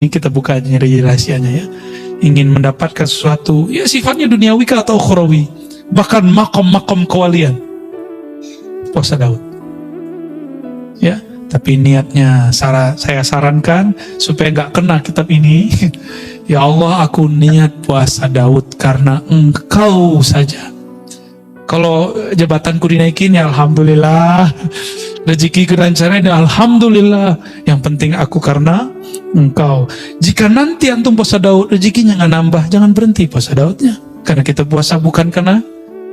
Ini kita buka aja rahasianya ya. Ingin mendapatkan sesuatu, ya sifatnya duniawi atau ukhrawi, bahkan makom-makom kewalian. Puasa Daud. Ya, tapi niatnya saya sarankan supaya nggak kena kitab ini. Ya Allah, aku niat puasa Daud karena Engkau saja. Kalau jabatanku dinaikin, ya alhamdulillah. Rezekiku lancarin, ya alhamdulillah. Yang penting aku karena Engkau. Jika nanti antum puasa Daud, rezekinya nggak nambah, jangan berhenti puasa Daudnya. Karena kita puasa bukan karena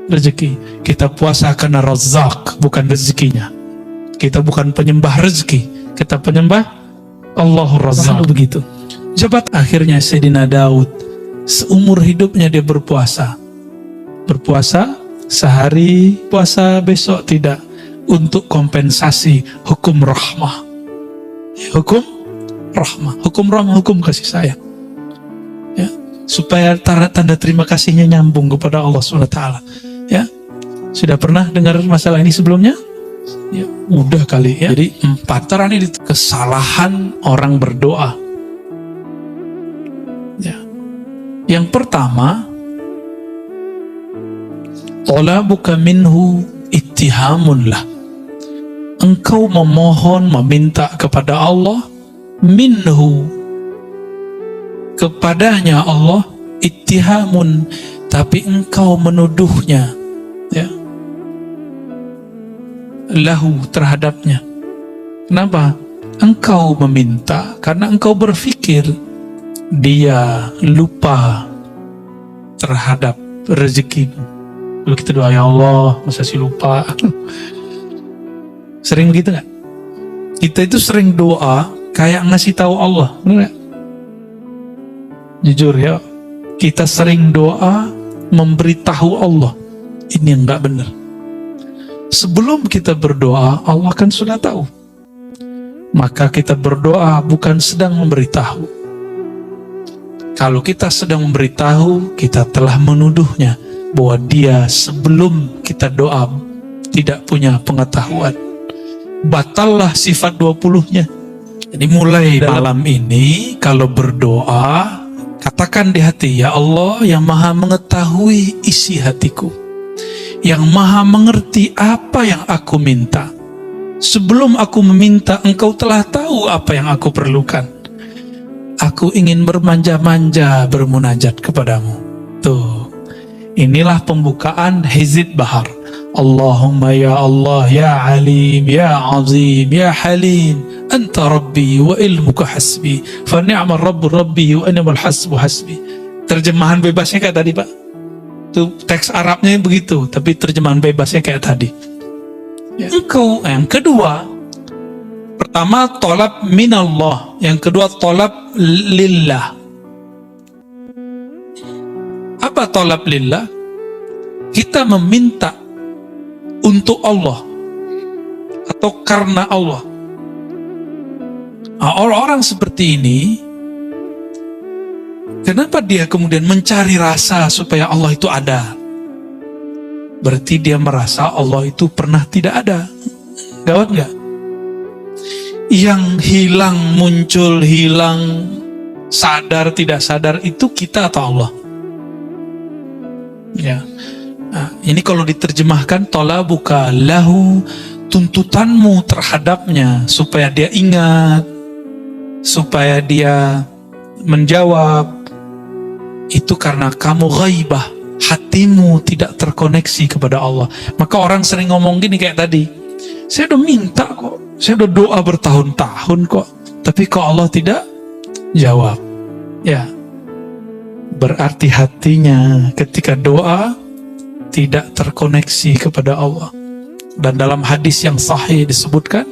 rezeki, kita puasa karena Razzaq, bukan rezekinya. Kita bukan penyembah rezeki, kita penyembah Allahur Razzaq. Begitu. Jabat akhirnya Sayyidina Daud, seumur hidupnya dia berpuasa. Berpuasa sehari, puasa besok tidak, untuk kompensasi hukum rahmah. Hukum rahmah, hukum kasih sayang. Ya, supaya tanda terima kasihnya nyambung kepada Allah SWT. Ya, sudah pernah dengar masalah ini sebelumnya? Ya, mudah kali ya. Jadi 4 cara ini kesalahan orang berdoa. Ya. Yang pertama, talabuka minhu ittihamun lah. Engkau memohon, meminta kepada Allah, minhu, kepadanya Allah, ittihamun, tapi engkau menuduhnya, ya, lahu, terhadapnya. Kenapa? Engkau meminta karena engkau berpikir dia lupa terhadap rezekimu. Lalu kita doa, ya Allah, masa sih lupa? Sering gitu gak? Kita itu sering doa kayak ngasih tahu Allah, benar gak? Jujur ya, kita sering doa memberitahu Allah ini yang gak benar. Sebelum kita berdoa, Allah kan sudah tahu. Maka kita berdoa bukan sedang memberitahu. Kalau kita sedang memberitahu, kita telah menuduhnya bahwa dia sebelum kita doa tidak punya pengetahuan. Batallah sifat 20-nya. Jadi mulai malam ini kalau berdoa, katakan di hati, ya Allah yang maha mengetahui isi hatiku, yang maha mengerti apa yang aku minta. Sebelum aku meminta, engkau telah tahu apa yang aku perlukan. Aku ingin bermanja-manja bermunajat kepadamu. Tuh, inilah pembukaan Hizib Bahar. Allahumma ya Allah, ya Alim, ya Azim, ya Halim, Anta Rabbi wa ilmuka hasbi, fa ni'mal Rabbu Rabbi wa ni'mal hasbu hasbi. Terjemahan bebasnya kayak tadi Pak. Itu teks Arabnya begitu, tapi terjemahan bebasnya kayak tadi. Ya. Engkau, yang kedua, pertama tolab minallah, yang kedua tolab lillah. Apa tolab lillah? Kita meminta untuk Allah atau karena Allah. Nah, orang-orang seperti ini, kenapa dia kemudian mencari rasa supaya Allah itu ada? Berarti dia merasa Allah itu pernah tidak ada. Gawat nggak? Yang hilang, muncul, hilang, sadar, tidak sadar, itu kita atau Allah? Ya. Nah, ini kalau diterjemahkan, talabuka lahu, tuntutanmu terhadapnya supaya dia ingat, supaya dia menjawab, itu karena kamu ghaibah, hatimu tidak terkoneksi kepada Allah. Maka orang sering ngomong gini kayak tadi, saya udah minta kok, saya udah doa bertahun-tahun kok, tapi kok Allah tidak jawab. Ya, berarti hatinya ketika doa tidak terkoneksi kepada Allah. Dan dalam hadis yang sahih disebutkan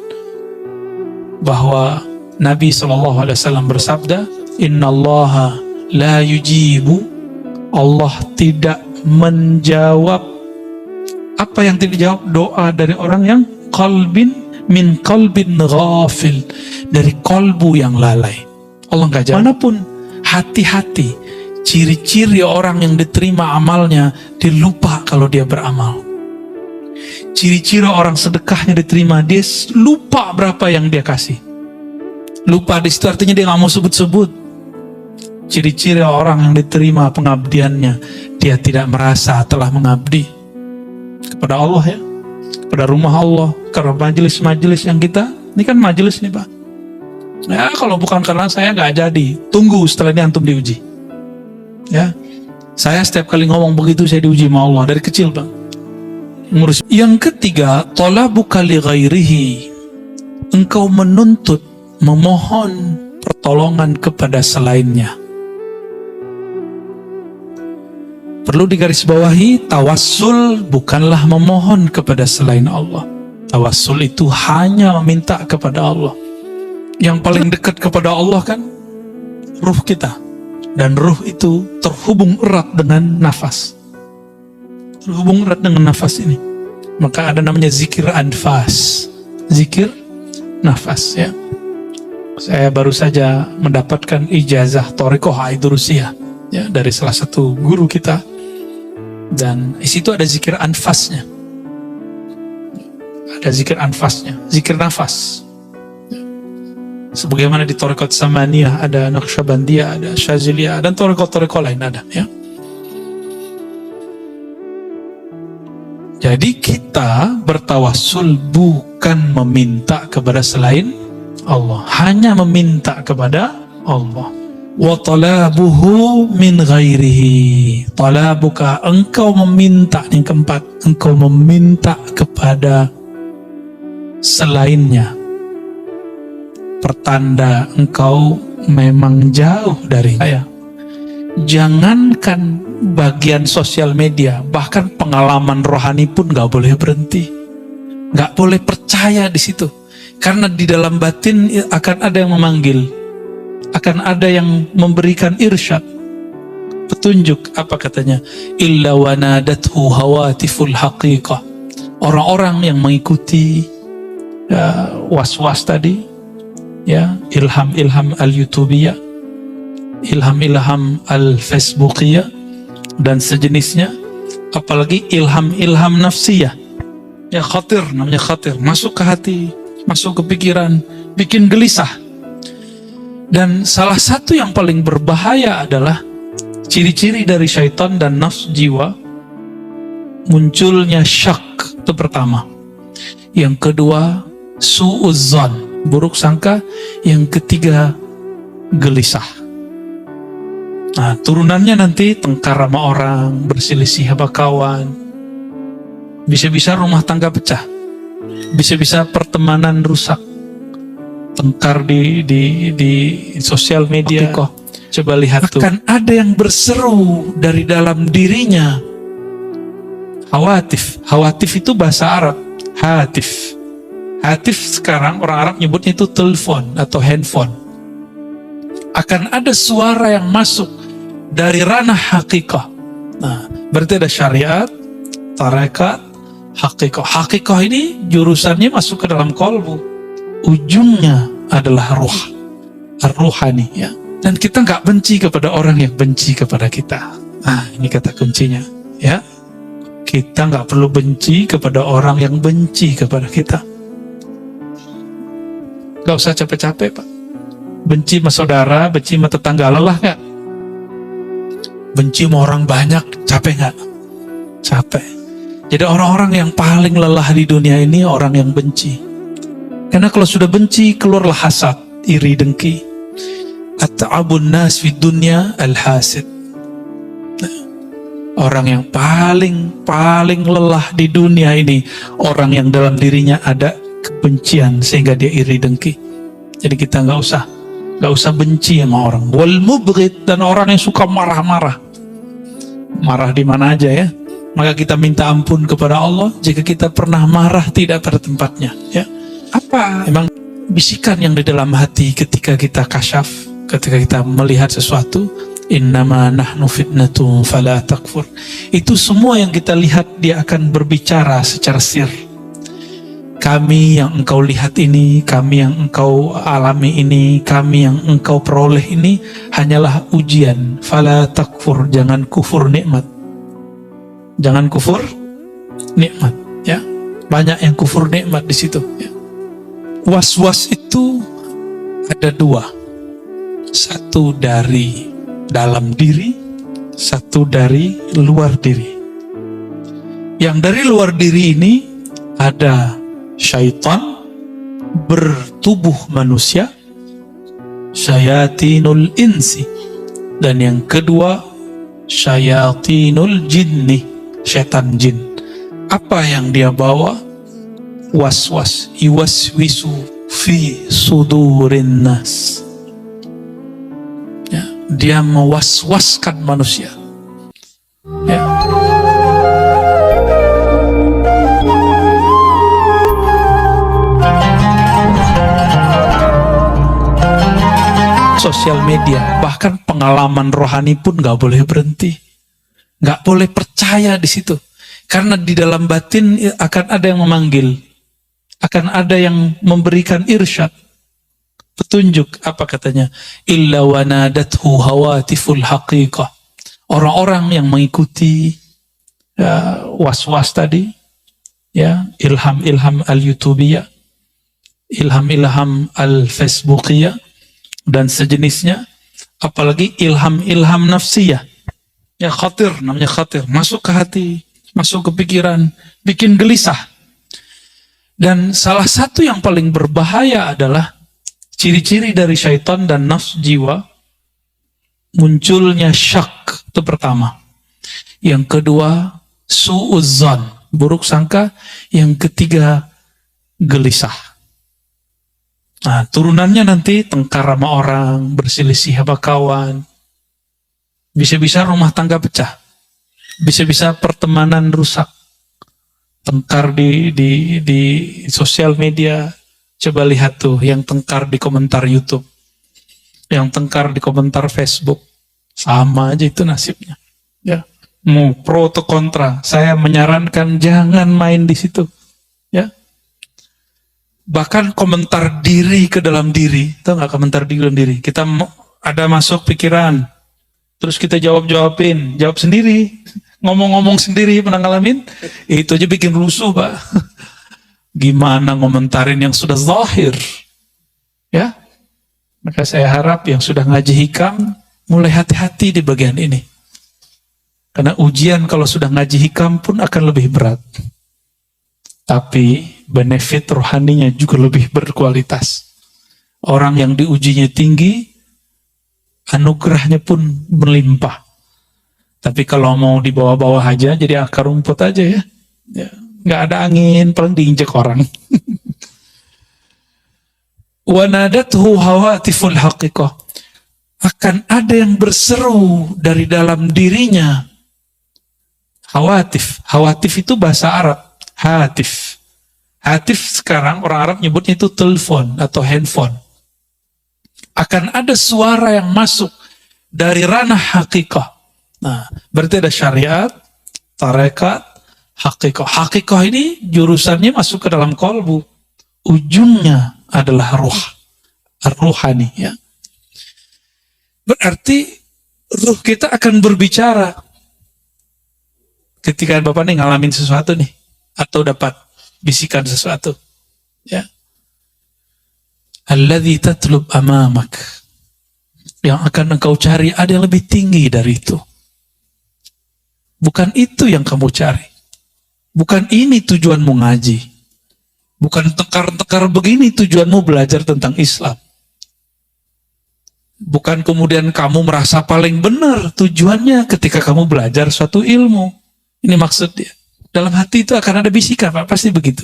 bahwa Nabi SAW bersabda, innallaha la yujibu, Allah tidak menjawab. Apa yang tidak dijawab? Doa dari orang yang min qalbin ghafil, dari kolbu yang lalai. Allah nggak jawab. Manapun, hati-hati. Ciri-ciri orang yang diterima amalnya, dia lupa kalau dia beramal. Ciri-ciri orang sedekahnya diterima, dia lupa berapa yang dia kasih. Lupa di situ artinya dia nggak mau sebut-sebut. Ciri-ciri orang yang diterima pengabdiannya, dia tidak merasa telah mengabdi kepada Allah ya, kepada rumah Allah, karena majelis-majelis yang kita, ini kan majelis nih Pak. Ya kalau bukan karena saya nggak jadi, tunggu setelah ini antum diuji. Ya, saya setiap kali ngomong begitu saya diuji sama Allah dari kecil Bang. Ngurus. Yang ketiga, talabuka li ghairihi, engkau menuntut, memohon pertolongan kepada selainnya. Perlu digarisbawahi, tawassul bukanlah memohon kepada selain Allah. Tawassul itu hanya meminta kepada Allah. Yang paling dekat kepada Allah kan ruh kita, dan ruh itu terhubung erat dengan nafas. Terhubung erat dengan nafas ini. Maka ada namanya zikir anfas, zikir nafas ya. Saya baru saja mendapatkan ijazah Thariqah Aidurusiyah ya, dari salah satu guru kita. Dan di situ ada zikir anfasnya. Ada zikir anfasnya, zikir nafas. Sebagaimana di Thariqat Samaniyah ada Naqsyabandiyah, ada Syaziliyah, dan Thariqat-Thariqat lain ada ya. Jadi kita bertawassul bukan meminta kepada selain Allah, hanya meminta kepada Allah. Wa talabuhu min ghairihi, talabuka, engkau meminta, yang keempat, engkau meminta kepada selainnya, pertanda engkau memang jauh dari saya. Jangankan bagian sosial media, bahkan pengalaman rohani pun gak boleh berhenti, gak boleh percaya di situ, karena di dalam batin akan ada yang memanggil, akan ada yang memberikan irsyad, petunjuk. Apa katanya? Illa wanadathu hawatiful haqiqah. Orang-orang yang mengikuti ya, was-was tadi ya, ilham-ilham al-youtubiyah, ilham-ilham al-facebookiyah dan sejenisnya, apalagi ilham-ilham nafsiyah ya, khatir, namanya khatir, masuk ke hati, masuk ke pikiran, bikin gelisah. Dan salah satu yang paling berbahaya adalah ciri-ciri dari syaitan dan nafsu jiwa, munculnya syak, itu pertama. Yang kedua, su'uzzan, buruk sangka. Yang ketiga, gelisah. Nah, turunannya nanti tengkar sama orang, berselisih sama kawan, bisa-bisa rumah tangga pecah, bisa-bisa pertemanan rusak, tengkar di sosial media. Kok coba lihat tuh, akan ada yang berseru dari dalam dirinya, hawatif. Hawatif itu bahasa Arab, hatif. Hatif sekarang orang Arab nyebutnya itu telepon atau handphone. Akan ada suara yang masuk dari ranah hakikah. Nah, berarti ada syariat, tarekat, hakikah. Hakikah ini jurusannya masuk ke dalam kolbu, ujungnya adalah ruh, ar-ruhani ya. Dan kita nggak benci kepada orang yang benci kepada kita. Nah, ini kata kuncinya ya. Kita nggak perlu benci kepada orang yang benci kepada kita. Nggak usah capek-capek Pak. Benci sama saudara, benci sama tetangga, lelah nggak? Benci sama orang banyak, capek nggak? Capek. Jadi orang-orang yang paling lelah di dunia ini orang yang benci. Karena kalau sudah benci, keluarlah hasad, iri, dengki. At-ta'abun nas fid dunya al-hasid. Orang yang paling lelah di dunia ini orang yang dalam dirinya ada kebencian sehingga dia iri, dengki. Jadi kita nggak usah benci sama orang. Wal mubghid, dan orang yang suka marah-marah. Marah di mana aja ya. Maka kita minta ampun kepada Allah jika kita pernah marah tidak pada tempatnya ya. Apa emang bisikan yang di dalam hati ketika kita kasyaf, ketika kita melihat sesuatu, innama nahnu fitnatun fala takfur, itu semua yang kita lihat dia akan berbicara secara sir. Kami yang engkau lihat ini, kami yang engkau alami ini, kami yang engkau peroleh ini hanyalah ujian. Fala takfur, jangan kufur nikmat, jangan kufur nikmat ya. Banyak yang kufur nikmat di situ ya. Was-was itu ada dua. Satu dari dalam diri, satu dari luar diri. Yang dari luar diri ini ada syaitan bertubuh manusia, syayatinul insi, dan yang kedua syayatinul jinni, setan jin. Apa yang dia bawa? Was-was, yuwaswisu fi sudurin nas. Ya, dia mewas-waskan manusia. Ya. Sosial media, bahkan pengalaman rohani pun nggak boleh berhenti, nggak boleh percaya di situ, karena di dalam batin akan ada yang memanggil, akan ada yang memberikan irsyad, petunjuk. Apa katanya? Illa wanadathu hawatiful haqiqah. Orang-orang yang mengikuti ya, was-was tadi, ya, ilham-ilham al-YouTubiyah, ilham-ilham al-Facebookiyah, dan sejenisnya, apalagi ilham-ilham nafsiyah, ya khatir, namanya khatir, masuk ke hati, masuk ke pikiran, bikin gelisah. Dan salah satu yang paling berbahaya adalah ciri-ciri dari syaitan dan nafsu jiwa, munculnya syak, itu pertama. Yang kedua, su'uzzan, buruk sangka. Yang ketiga, gelisah. Nah, turunannya nanti tengkar sama orang, berselisih sama kawan, bisa-bisa rumah tangga pecah, bisa-bisa pertemanan rusak, tengkar di sosial media. Coba lihat tuh, yang tengkar di komentar YouTube, yang tengkar di komentar Facebook, sama aja itu nasibnya. Ya, mau pro atau kontra, saya menyarankan jangan main di situ. Ya. Bahkan komentar diri ke dalam diri, tahu nggak komentar diri ke dalam diri? Kita ada masuk pikiran, terus kita jawab sendiri, ngomong-ngomong sendiri, pernah ngalamin? Itu aja bikin rusuh, Pak. Gimana ngomentarin yang sudah zahir? Ya, maka saya harap yang sudah ngaji hikam mulai hati-hati di bagian ini, karena ujian kalau sudah ngaji hikam pun akan lebih berat. Tapi benefit rohaninya juga lebih berkualitas. Orang yang diujinya tinggi, anugerahnya pun melimpah. Tapi kalau mau di bawah-bawah aja, jadi akar rumput aja ya. Nggak ada angin, paling diinjek orang. Wanadathu hawatiful haqiqah. Akan ada yang berseru dari dalam dirinya. Hawatif itu bahasa Arab. Hatif. Hatif sekarang orang Arab nyebutnya itu telepon atau handphone. Akan ada suara yang masuk dari ranah hakikah. Nah, berarti ada syariat, tarekat, hakikah. Hakikah ini jurusannya masuk ke dalam kolbu. Ujungnya adalah ruh. Ar-ruhani, ya. Berarti ruh kita akan berbicara. Ketika Bapak nih ngalamin sesuatu nih, atau dapat bisikan sesuatu, ya, alladzi tatlub amamak, yang akan engkau cari ada yang lebih tinggi dari itu. Bukan itu yang kamu cari, bukan ini tujuanmu ngaji, bukan tekar-tekar begini tujuanmu belajar tentang Islam, bukan kemudian kamu merasa paling benar tujuannya ketika kamu belajar suatu ilmu. Ini maksudnya. Dalam hati itu akan ada bisikan, Pak, pasti begitu.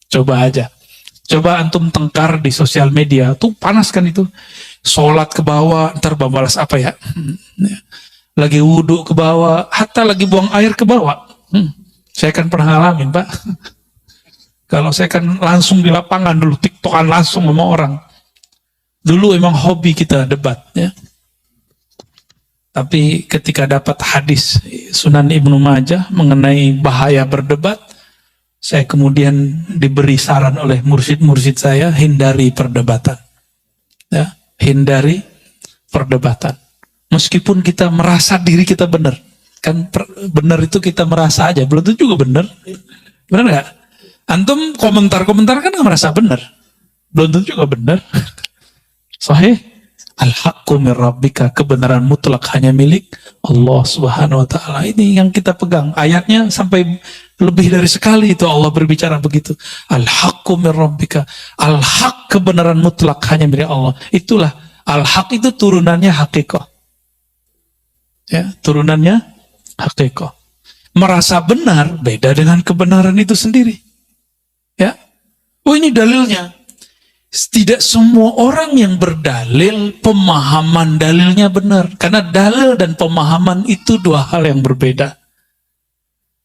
Coba aja. Coba antum tengkar di sosial media, tuh panas kan itu. Sholat ke bawah, ntar balas apa ya? Lagi wudhu ke bawah, hatta lagi buang air ke bawah. Saya kan pernah ngalamin, Pak. Kalau saya kan langsung di lapangan dulu, tiktokan langsung sama orang. Dulu emang hobi kita debat, ya. Tapi ketika dapat hadis Sunan Ibnu Majah mengenai bahaya berdebat, saya kemudian diberi saran oleh mursyid-mursyid saya, hindari perdebatan. Ya, hindari perdebatan. Meskipun kita merasa diri kita benar. Kan benar itu kita merasa aja, belum tentu juga benar. Benar nggak? Antum komentar-komentar kan nggak merasa benar. Belum tentu juga benar. Sahih. Al-haqqu min rabbika, kebenaran mutlak hanya milik Allah Subhanahu wa taala. Ini yang kita pegang. Ayatnya sampai lebih dari sekali itu Allah berbicara begitu. Al-haqqu min rabbika. Al-haq, kebenaran mutlak hanya milik Allah. Itulah al-haq, itu turunannya hakikah. Ya, turunannya hakikah. Merasa benar beda dengan kebenaran itu sendiri. Ya. Oh, ini dalilnya. Tidak semua orang yang berdalil pemahaman dalilnya benar. Karena dalil dan pemahaman itu dua hal yang berbeda.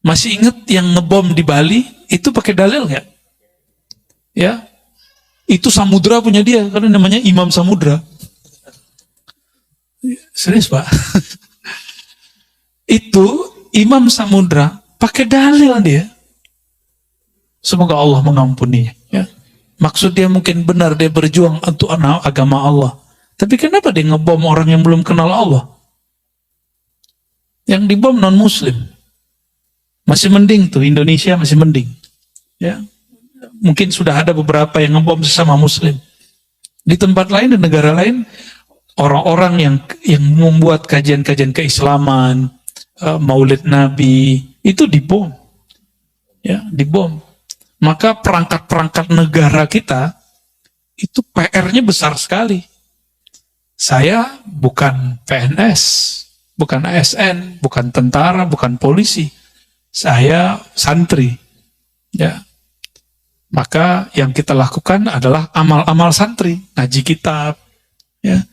Masih ingat yang ngebom di Bali? Itu pakai dalil nggak? Ya, itu Samudra punya dia, karena namanya Imam Samudra. Serius Pak? Itu Imam Samudra pakai dalil dia. Semoga Allah mengampuninya. Ya. Maksud dia mungkin benar, dia berjuang untuk agama Allah. Tapi kenapa dia ngebom orang yang belum kenal Allah? Yang dibom non-muslim. Masih mending tuh, Indonesia masih mending. Ya. Mungkin sudah ada beberapa yang ngebom sesama muslim. Di tempat lain, di negara lain, orang-orang yang membuat kajian-kajian keislaman, Maulid Nabi, itu dibom. Ya, dibom. Maka perangkat-perangkat negara kita itu PR-nya besar sekali. Saya bukan PNS, bukan ASN, bukan tentara, bukan polisi. Saya santri. Ya. Maka yang kita lakukan adalah amal-amal santri, ngaji kitab. Ya.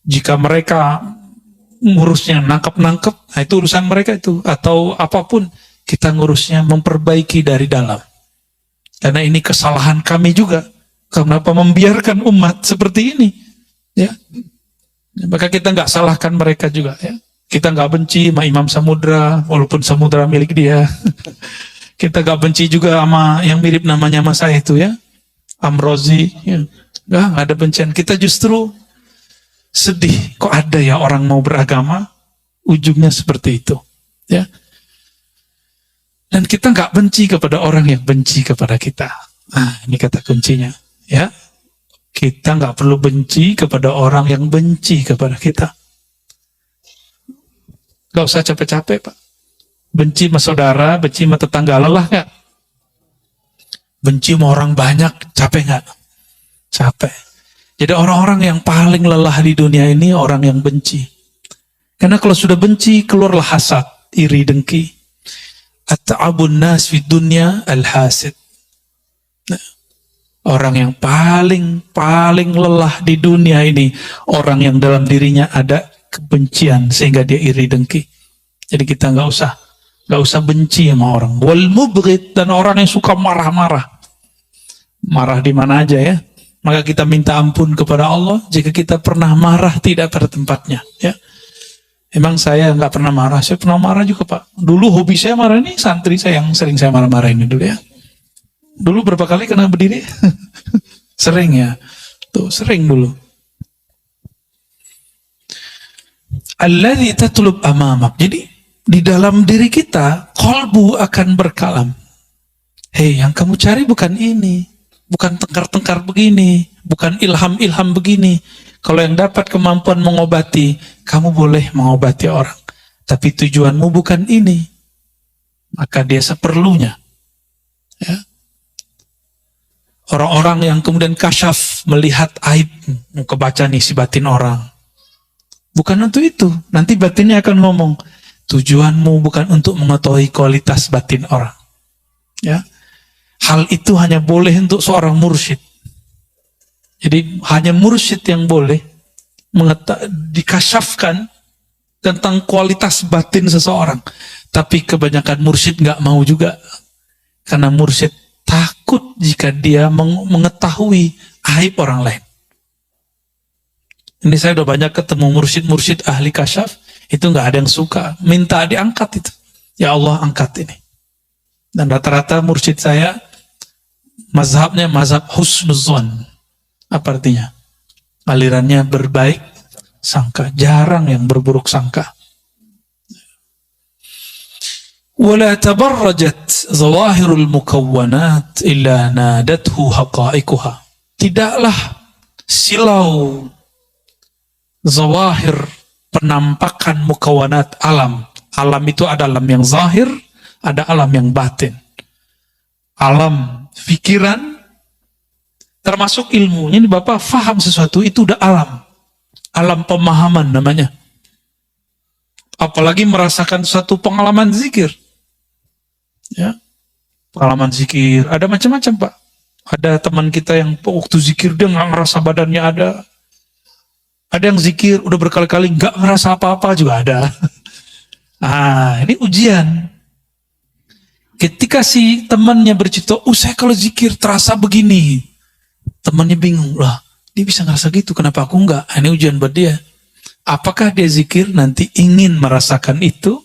Jika mereka ngurusnya nangkep-nangkep, nah itu urusan mereka itu. Atau apapun, kita ngurusnya memperbaiki dari dalam. Karena ini kesalahan kami juga. Kenapa membiarkan umat seperti ini? Ya, maka kita nggak salahkan mereka juga. Ya, kita nggak benci sama Imam Samudra, walaupun Samudra milik dia. Kita nggak benci juga sama yang mirip namanya sama saya itu ya, Amrozi. Ya, nggak ada bencian. Kita justru sedih. Kok ada ya orang mau beragama, ujungnya seperti itu. Ya. Dan kita nggak benci kepada orang yang benci kepada kita. Nah, ini kata kuncinya. Ya, kita nggak perlu benci kepada orang yang benci kepada kita. Nggak usah capek-capek, Pak. Benci sama saudara, benci sama tetangga, lelah nggak? Benci sama orang banyak, capek nggak? Capek. Jadi orang-orang yang paling lelah di dunia ini orang yang benci. Karena kalau sudah benci, keluarlah hasad, iri, dengki. At-ta'abun nas fi dunya al-hasid. Nah, orang yang paling lelah di dunia ini orang yang dalam dirinya ada kebencian sehingga dia iri dengki. Jadi kita nggak usah benci sama orang. Wal mubghid, dan orang yang suka marah-marah. Marah di mana aja ya. Maka kita minta ampun kepada Allah jika kita pernah marah tidak pada tempatnya ya. Emang saya nggak pernah marah, saya pernah marah juga Pak. Dulu hobi saya marah, ini santri saya yang sering saya marah-marahin dulu ya. Dulu berapa kali kena berdiri? Sering ya, tuh sering dulu. Alladzi tatlub amamak. Jadi di dalam diri kita, qalbu akan berkalam. Hei, yang kamu cari bukan ini, bukan tengkar-tengkar begini, bukan ilham-ilham begini. Kalau yang dapat kemampuan mengobati, kamu boleh mengobati orang. Tapi tujuanmu bukan ini. Maka dia seperlunya. Ya. Orang-orang yang kemudian kasyaf, melihat aib, kebaca nih si batin orang. Bukan untuk itu. Nanti batinnya akan ngomong, tujuanmu bukan untuk mengetahui kualitas batin orang. Ya. Hal itu hanya boleh untuk seorang mursyid. Jadi hanya mursyid yang boleh dikasyafkan tentang kualitas batin seseorang. Tapi kebanyakan mursyid nggak mau juga. Karena mursyid takut jika dia mengetahui aib orang lain. Ini saya udah banyak ketemu mursyid-mursyid ahli kasyaf, itu nggak ada yang suka. Minta diangkat itu. Ya Allah, angkat ini. Dan rata-rata mursyid saya, mazhabnya mazhab husnuzon. Apa artinya? Alirannya berbaik sangka, jarang yang berburuk sangka. Wala tabarrajat zawahirul mukawwanat illa nadathu haqa'iquha. Tidaklah silau zawahir, penampakan mukawanat alam. Alam itu ada alam yang zahir, ada alam yang batin. Alam pikiran, termasuk ilmunya, ini Bapak faham sesuatu, itu udah alam. Alam pemahaman namanya. Apalagi merasakan suatu pengalaman zikir. Ya, pengalaman zikir, ada macam-macam Pak. Ada teman kita yang waktu zikir dia nggak ngerasa badannya ada. Ada yang zikir udah berkali-kali nggak ngerasa apa-apa juga ada. Ini ujian. Ketika si temannya bercerita, saya kalau zikir terasa begini. Temannya bingung, lah dia bisa ngerasa gitu, kenapa aku enggak? Ini ujian buat dia. Apakah dia zikir nanti ingin merasakan itu,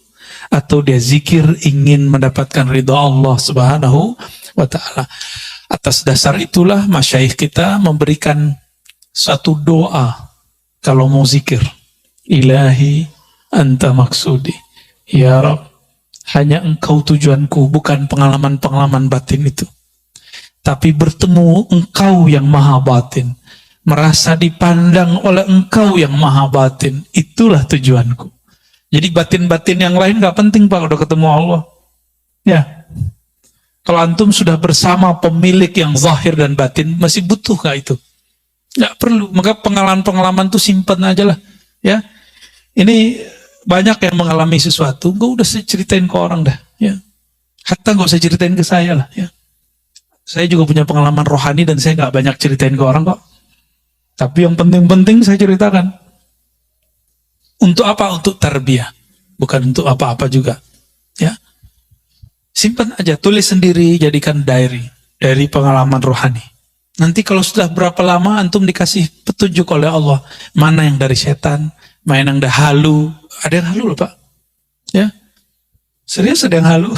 atau dia zikir ingin mendapatkan ridha Allah Subhanahu wa Ta'ala? Atas dasar itulah masyayikh kita memberikan satu doa kalau mau zikir. Ilahi anta maksudi, ya Rabb, hanya engkau tujuanku, bukan pengalaman-pengalaman batin itu. Tapi bertemu engkau yang maha batin, merasa dipandang oleh engkau yang maha batin, itulah tujuanku. Jadi batin-batin yang lain gak penting Pak, udah ketemu Allah. Ya, kalau antum sudah bersama pemilik yang zahir dan batin, masih butuh gak itu? Gak perlu, maka pengalaman-pengalaman itu simpan aja lah. Ya, ini banyak yang mengalami sesuatu, gak udah saya ceritain ke orang dah. Ya, hatta gak usah ceritain ke saya lah. Ya. Saya juga punya pengalaman rohani dan saya gak banyak ceritain ke orang kok. Tapi yang penting-penting saya ceritakan. Untuk apa? Untuk tarbiyah. Bukan untuk apa-apa juga. Ya, simpan aja, tulis sendiri, jadikan diary. Dari pengalaman rohani. Nanti kalau sudah berapa lama antum dikasih petunjuk oleh Allah. Mana yang dari setan, mana yang dari halu. Ada yang halu loh Pak. Ya, serius ada yang halu.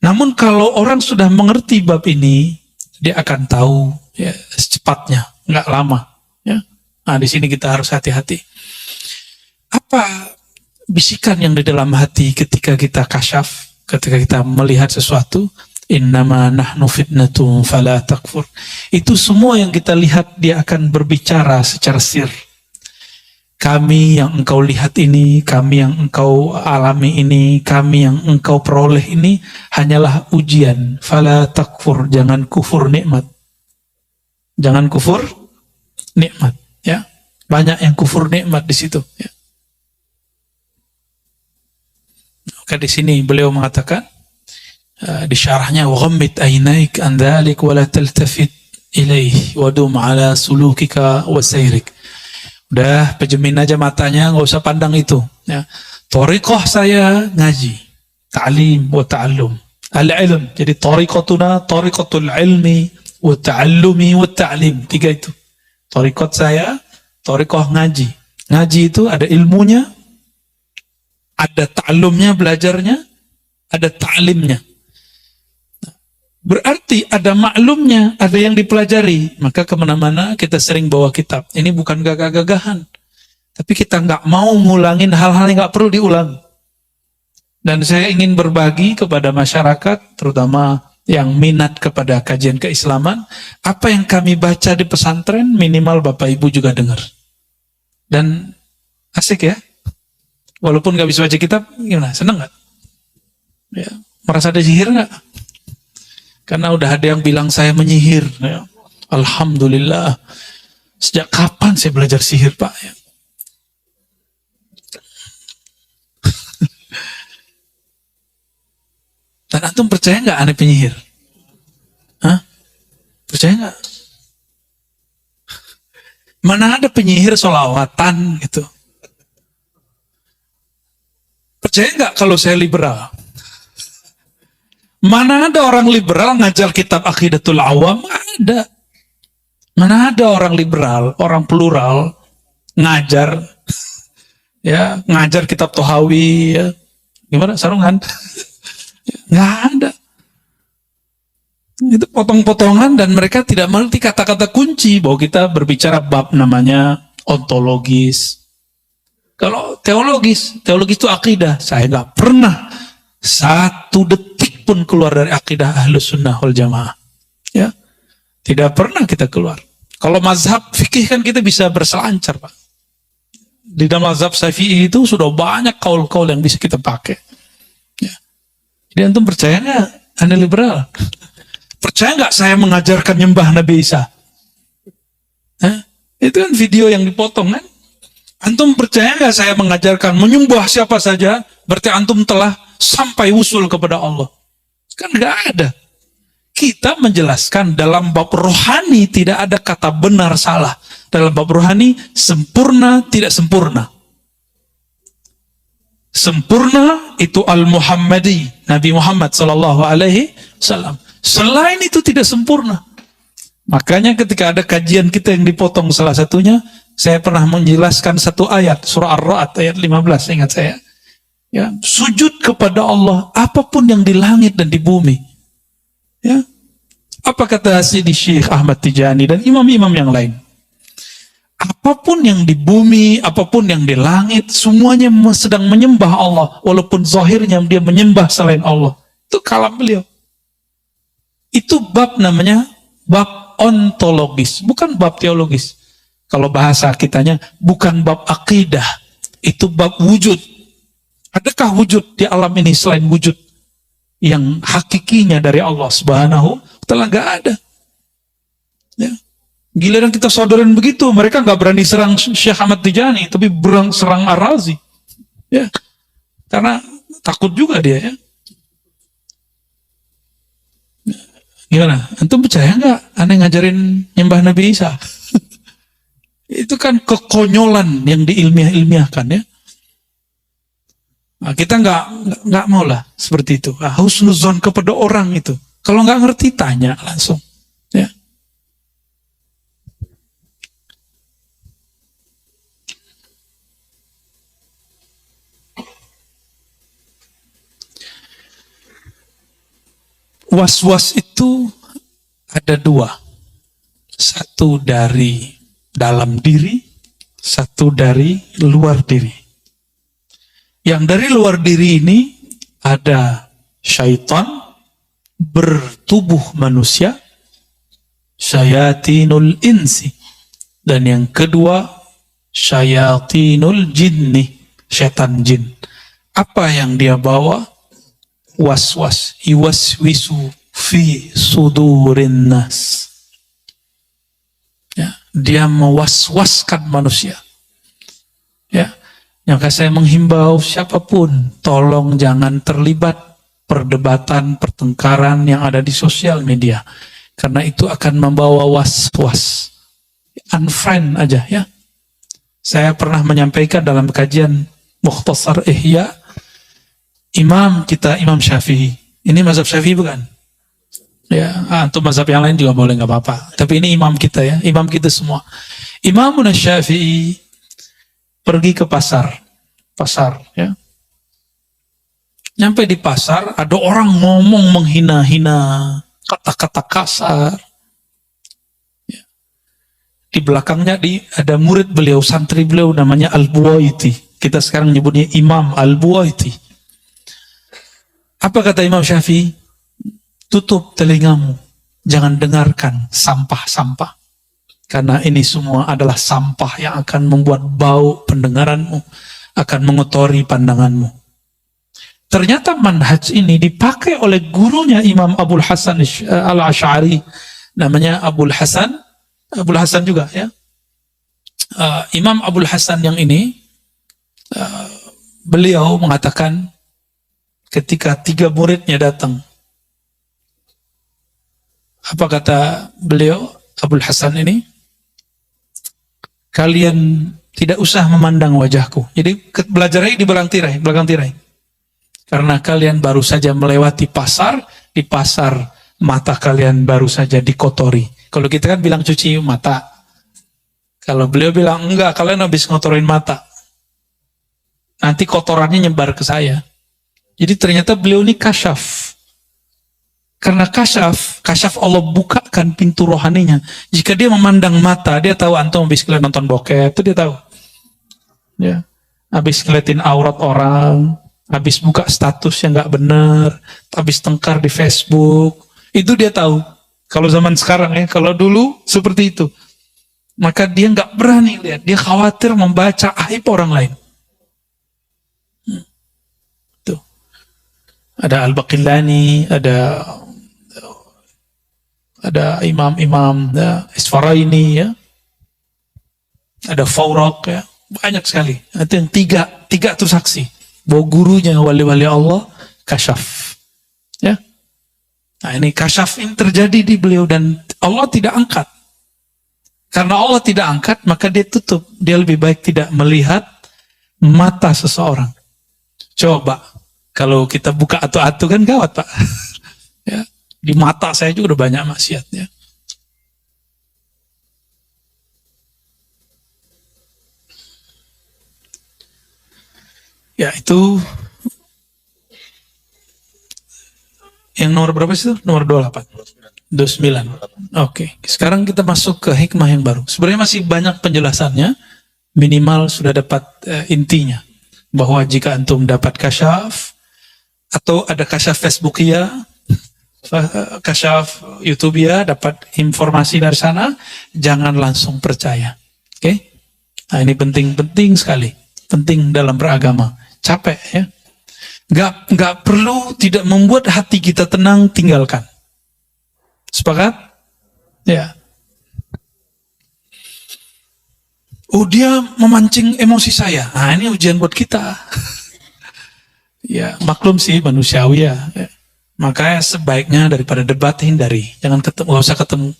Namun kalau orang sudah mengerti bab ini, dia akan tahu ya, secepatnya, nggak lama. Ya. Nah, di sini kita harus hati-hati. Apa bisikan yang di dalam hati ketika kita kasyaf, ketika kita melihat sesuatu? Innama nahnu fitnatun fala takfur. Itu semua yang kita lihat, dia akan berbicara secara sir. Kami yang engkau lihat ini, kami yang engkau alami ini, kami yang engkau peroleh ini hanyalah ujian. Fala takfur, jangan kufur nikmat. Jangan kufur nikmat, ya. Banyak yang kufur nikmat di situ, ya. Maka di sini beliau mengatakan di syarahnya, wa ghammid aynaik an dzalik wa la taltafit ilaih wa dum ala sulukika wa sayrik. Udah, pejemin aja matanya, nggak usah pandang itu. Ya. Thariqah saya ngaji, ta'lim wa ta'allum, al-ilm. Jadi thariqatuna, thariqatul ilmi wa ta'allumi wa ta'lim. 3 itu. Thariqat saya, thariqah ngaji. Ngaji itu ada ilmunya, ada ta'allumnya, belajarnya, ada ta'limnya. Berarti ada maklumnya, ada yang dipelajari. Maka kemana-mana kita sering bawa kitab. Ini bukan gagah-gagahan. Tapi kita nggak mau ngulangin hal-hal yang nggak perlu diulang. Dan saya ingin berbagi kepada masyarakat, terutama yang minat kepada kajian keislaman, apa yang kami baca di pesantren, minimal Bapak Ibu juga dengar. Dan asik ya. Walaupun nggak bisa baca kitab, gimana? Seneng nggak? Ya, merasa ada sihir nggak? Karena udah ada yang bilang saya menyihir. Ya. Alhamdulillah. Sejak kapan saya belajar sihir Pak? Ya. Dan antum percaya nggak aneh penyihir? Hah? Percaya nggak? Mana ada penyihir sholawatan gitu? Percaya nggak kalau saya liberal? Mana ada orang liberal ngajar kitab Aqidatul Awam? Ada. Mana ada orang liberal, orang plural ngajar, ya ngajar kitab Tohawi, ya. Gimana sarungan? Nggak ada. Itu potong-potongan dan mereka tidak mengerti kata-kata kunci bahwa kita berbicara bab namanya ontologis. Kalau teologis itu akidah. Saya nggak pernah satu detik pun keluar dari akidah Ahlus Sunnah wal Jamaah. Ya, tidak pernah kita keluar. Kalau mazhab fikih kan kita bisa berselancar Pak. Di dalam mazhab Syafi'i itu sudah banyak kaul-kaul yang bisa kita pakai. Ya. Jadi antum percaya nggak? Anda liberal. Percaya nggak saya mengajarkan nyembah Nabi Isa? Hah? Itu kan video yang dipotong kan? Antum percaya nggak saya mengajarkan menyembah siapa saja? Berarti antum telah sampai usul kepada Allah. Kan nggak ada. Kita menjelaskan dalam bab rohani tidak ada kata benar salah. Dalam bab rohani sempurna tidak sempurna. Sempurna itu al-Muhammadi, Nabi Muhammad sallallahu alaihi wasallam. Selain itu tidak sempurna. Makanya ketika ada kajian kita yang dipotong salah satunya, saya pernah menjelaskan satu ayat surah Ar-Ra'd ayat 15, ingat saya. Ya, sujud kepada Allah apapun yang di langit dan di bumi. Ya. Apa kata Sidi Syekh Ahmad Tijani dan imam-imam yang lain? Apapun yang di bumi, apapun yang di langit, semuanya sedang menyembah Allah, walaupun zahirnya dia menyembah selain Allah. Itu kalam beliau. Itu bab namanya bab ontologis, bukan bab teologis. Kalau bahasa kitanya bukan bab akidah, itu bab wujud. Adakah wujud di alam ini selain wujud yang hakikinya dari Allah Subhanahu wa Ta'ala? Nggak ada. Ya. Giliran kita sodorin begitu, mereka nggak berani serang Syekh Ahmad Tijani, tapi serang Ar-Razi. Ya. Karena takut juga dia ya. Gimana? Antum percaya nggak aneh ngajarin nyembah Nabi Isa? Itu kan kekonyolan yang diilmiah-ilmiahkan ya. Nah, kita nggak mau lah seperti itu. Husnuzon kepada orang itu. Kalau nggak ngerti tanya langsung. Ya. Was-was itu ada dua. Satu dari dalam diri, satu dari luar diri. Yang dari luar diri ini ada syaitan bertubuh manusia, syayatinul insi. Dan yang kedua, syayatinul jinni, setan jin. Apa yang dia bawa? Was-was, iwaswisu fi sudurin nas. Ya, dia mewaswaskan manusia. Ya, yang saya menghimbau siapapun, tolong jangan terlibat perdebatan, pertengkaran yang ada di sosial media, karena itu akan membawa was-was. Unfriend aja ya. Saya pernah menyampaikan dalam kajian Mukhtasar Ihya, imam kita Imam Syafi'i. Ini mazhab Syafi'i bukan? Ya, untuk mazhab yang lain juga boleh, nggak apa-apa. Tapi ini imam kita ya, imam kita semua. Imam Syafi'i pergi ke pasar ya. Nyampe di pasar, ada orang ngomong menghina-hina, kata-kata kasar. Ya. Di belakangnya ada murid beliau, santri beliau namanya Al-Buwaiti. Kita sekarang nyebutnya Imam Al-Buwaiti. Apa kata Imam Syafi'i? Tutup telingamu, jangan dengarkan sampah-sampah. Karena ini semua adalah sampah yang akan membuat bau pendengaranmu, akan mengotori pandanganmu. Ternyata manhaj ini dipakai oleh gurunya Imam Abul Hasan Al-Asy'ari, namanya Abul Hasan juga ya. Imam Abul Hasan yang ini, beliau mengatakan ketika 3 muridnya datang, apa kata beliau Abul Hasan ini? Kalian tidak usah memandang wajahku. Jadi belajarnya di belakang tirai. Karena kalian baru saja melewati pasar, di pasar mata kalian baru saja dikotori. Kalau kita kan bilang cuci mata. Kalau beliau bilang enggak, kalian habis ngotorin mata. Nanti kotorannya nyebar ke saya. Jadi ternyata beliau ini kasyaf. Karena kasyaf Allah bukakan pintu rohaninya. Jika dia memandang mata, dia tahu antum habis kalian nonton bokep, itu dia tahu. Ya, habis ngeliatin aurat orang, habis buka status yang nggak benar, habis tengkar di Facebook, itu dia tahu. Kalau zaman sekarang ya, kalau dulu seperti itu. Maka dia nggak berani lihat, dia khawatir membaca aib orang lain. Tuh. Ada Al-Baqillani, ada imam-imam Isfaraini, ya. Ada Fawraq, ya. Banyak sekali. Itu yang tiga itu saksi bahwa gurunya wali-wali Allah kasyaf. Ya. Nah, ini kasyaf ini terjadi di beliau dan Allah tidak angkat. Karena Allah tidak angkat, maka dia tutup. Dia lebih baik tidak melihat mata seseorang. Coba kalau kita buka atu-atu kan gawat, Pak. Ya. Di mata saya juga udah banyak maksiatnya. Ya, itu yang nomor berapa sih itu? Nomor 28. 29. Oke. Sekarang kita masuk ke hikmah yang baru. Sebenarnya masih banyak penjelasannya. Minimal sudah dapat intinya. Bahwa jika antum dapat kasyaf, atau ada kasyaf Facebookia, kasyaf YouTubea, dapat informasi dari sana, jangan langsung percaya. Oke? Nah, ini penting sekali. Penting dalam beragama. Capek, ya. Nggak perlu, tidak membuat hati kita tenang, tinggalkan. Sepakat? Ya. Oh, dia memancing emosi saya. Nah, ini ujian buat kita. Ya, maklum sih manusiawi, ya. Makanya sebaiknya daripada debat, hindari. Jangan ketemu, nggak usah ketemu.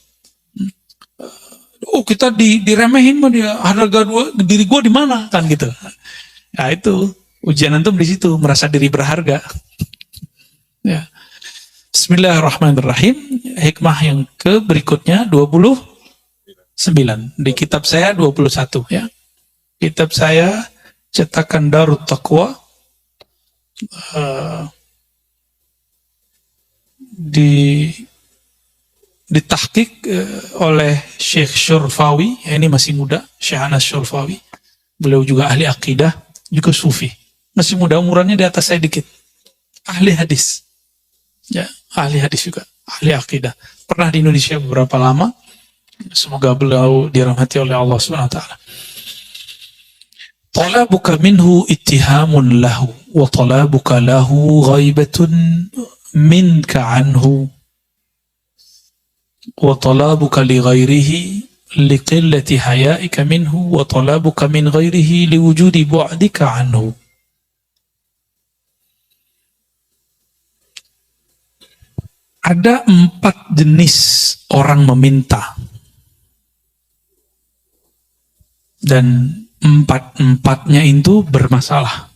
Oh, kita diremehin mah, dia harga diri gua di mana, kan gitu. Nah, itu ujian antum di situ, merasa diri berharga. Ya. Bismillahirrahmanirrahim. Hikmah yang berikutnya 29. Di kitab saya 21, ya. Kitab saya cetakan Darut Taqwa, ditahqiq oleh Syekh Syurfawi. Ya, ini masih muda, Syekh Anas Syurfawi. Beliau juga ahli akidah, juga sufi. Masih muda, umurannya di atas saya dikit. Ahli hadis. Ya, ahli hadis juga, ahli akidah. Pernah di Indonesia beberapa lama. Semoga beliau dirahmati oleh Allah SWT. Talabuka minhu ittihamun lahu wa talabuka lahu ghaibatun minka anhu wa talabuka li ghairihi liqillati hayaika minhu wa talabuka min ghairihi liwujudi bu'dika anhu. Ada 4 jenis orang meminta. Dan 4-empatnya itu bermasalah.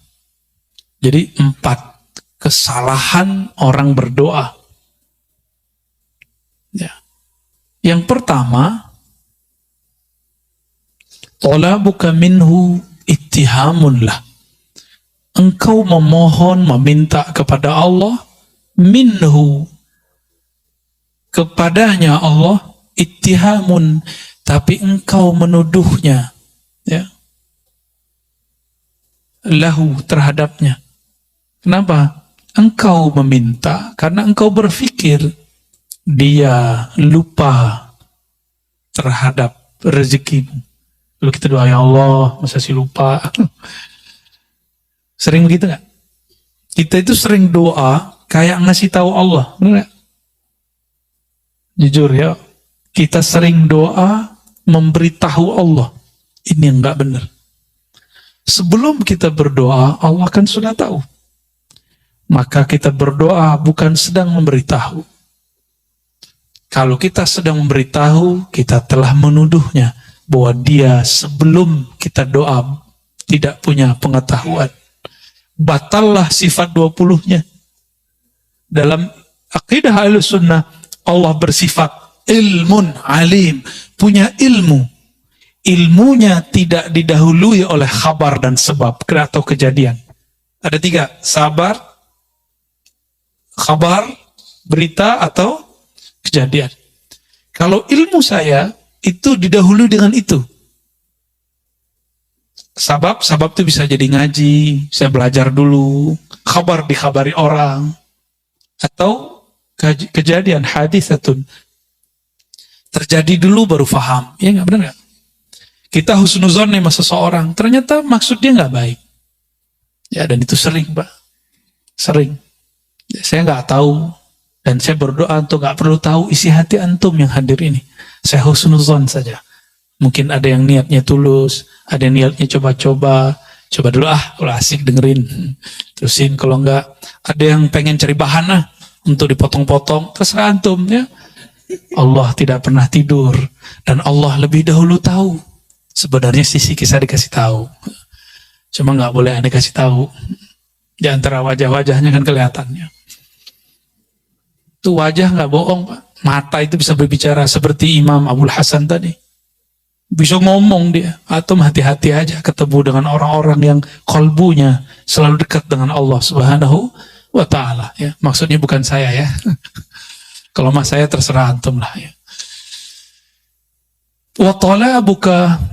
Jadi 4 kesalahan orang berdoa. Ya. Yang pertama, talabuka minhu ittihamun lah. Engkau memohon, meminta kepada Allah, minhu, kepadanya Allah, ittihamun, tapi engkau menuduhnya, ya, lahu, terhadapnya. Kenapa? Engkau meminta karena engkau berpikir dia lupa terhadap rezekimu. Lalu kita doa, ya Allah, masa sih lupa? Sering begitu nggak? Kita itu sering doa kayak ngasih tahu Allah, benar nggak? Jujur ya, kita sering doa memberitahu Allah. Ini yang nggak benar. Sebelum kita berdoa, Allah kan sudah tahu. Maka kita berdoa bukan sedang memberitahu. Kalau kita sedang memberitahu, kita telah menuduhnya bahwa dia sebelum kita doa tidak punya pengetahuan. Batallah sifat 20-nya. Dalam akidah Ahlussunnah, Allah bersifat ilmun alim, punya ilmu. Ilmunya tidak didahului oleh khabar dan sebab atau kejadian. Ada 3, sabar, khabar, berita, atau kejadian. Kalau ilmu saya itu didahului dengan itu. Sabab itu bisa jadi ngaji, saya belajar dulu, khabar dikhabari orang, atau kejadian hadisatun terjadi dulu baru faham. Ya nggak, benar nggak? Kita husnuzon nih sama seseorang, ternyata maksud dia nggak baik. Ya, dan itu sering, Pak. Sering. Ya, saya nggak tahu, dan saya berdoa untuk nggak perlu tahu isi hati antum yang hadir ini. Saya husnuzon saja. Mungkin ada yang niatnya tulus, ada yang niatnya coba-coba. Coba dulu kalau asik dengerin. Terusin, kalau enggak, ada yang pengen cari bahan untuk dipotong-potong, terserah antum ya. Allah tidak pernah tidur, dan Allah lebih dahulu tahu. Sebenarnya sisi kisah dikasih tahu. Cuma nggak boleh aneh kasih tahu. Di antara wajah-wajahnya kan kelihatannya. Itu wajah nggak bohong, Pak. Mata itu bisa berbicara seperti Imam Abul Hasan tadi. Bisa ngomong dia. Atau hati-hati aja ketemu dengan orang-orang yang kalbunya selalu dekat dengan Allah Subhanahu wa ta'ala. Ya, maksudnya bukan saya ya. Kalau mas saya terserah antum lah ya. Wa talabuka.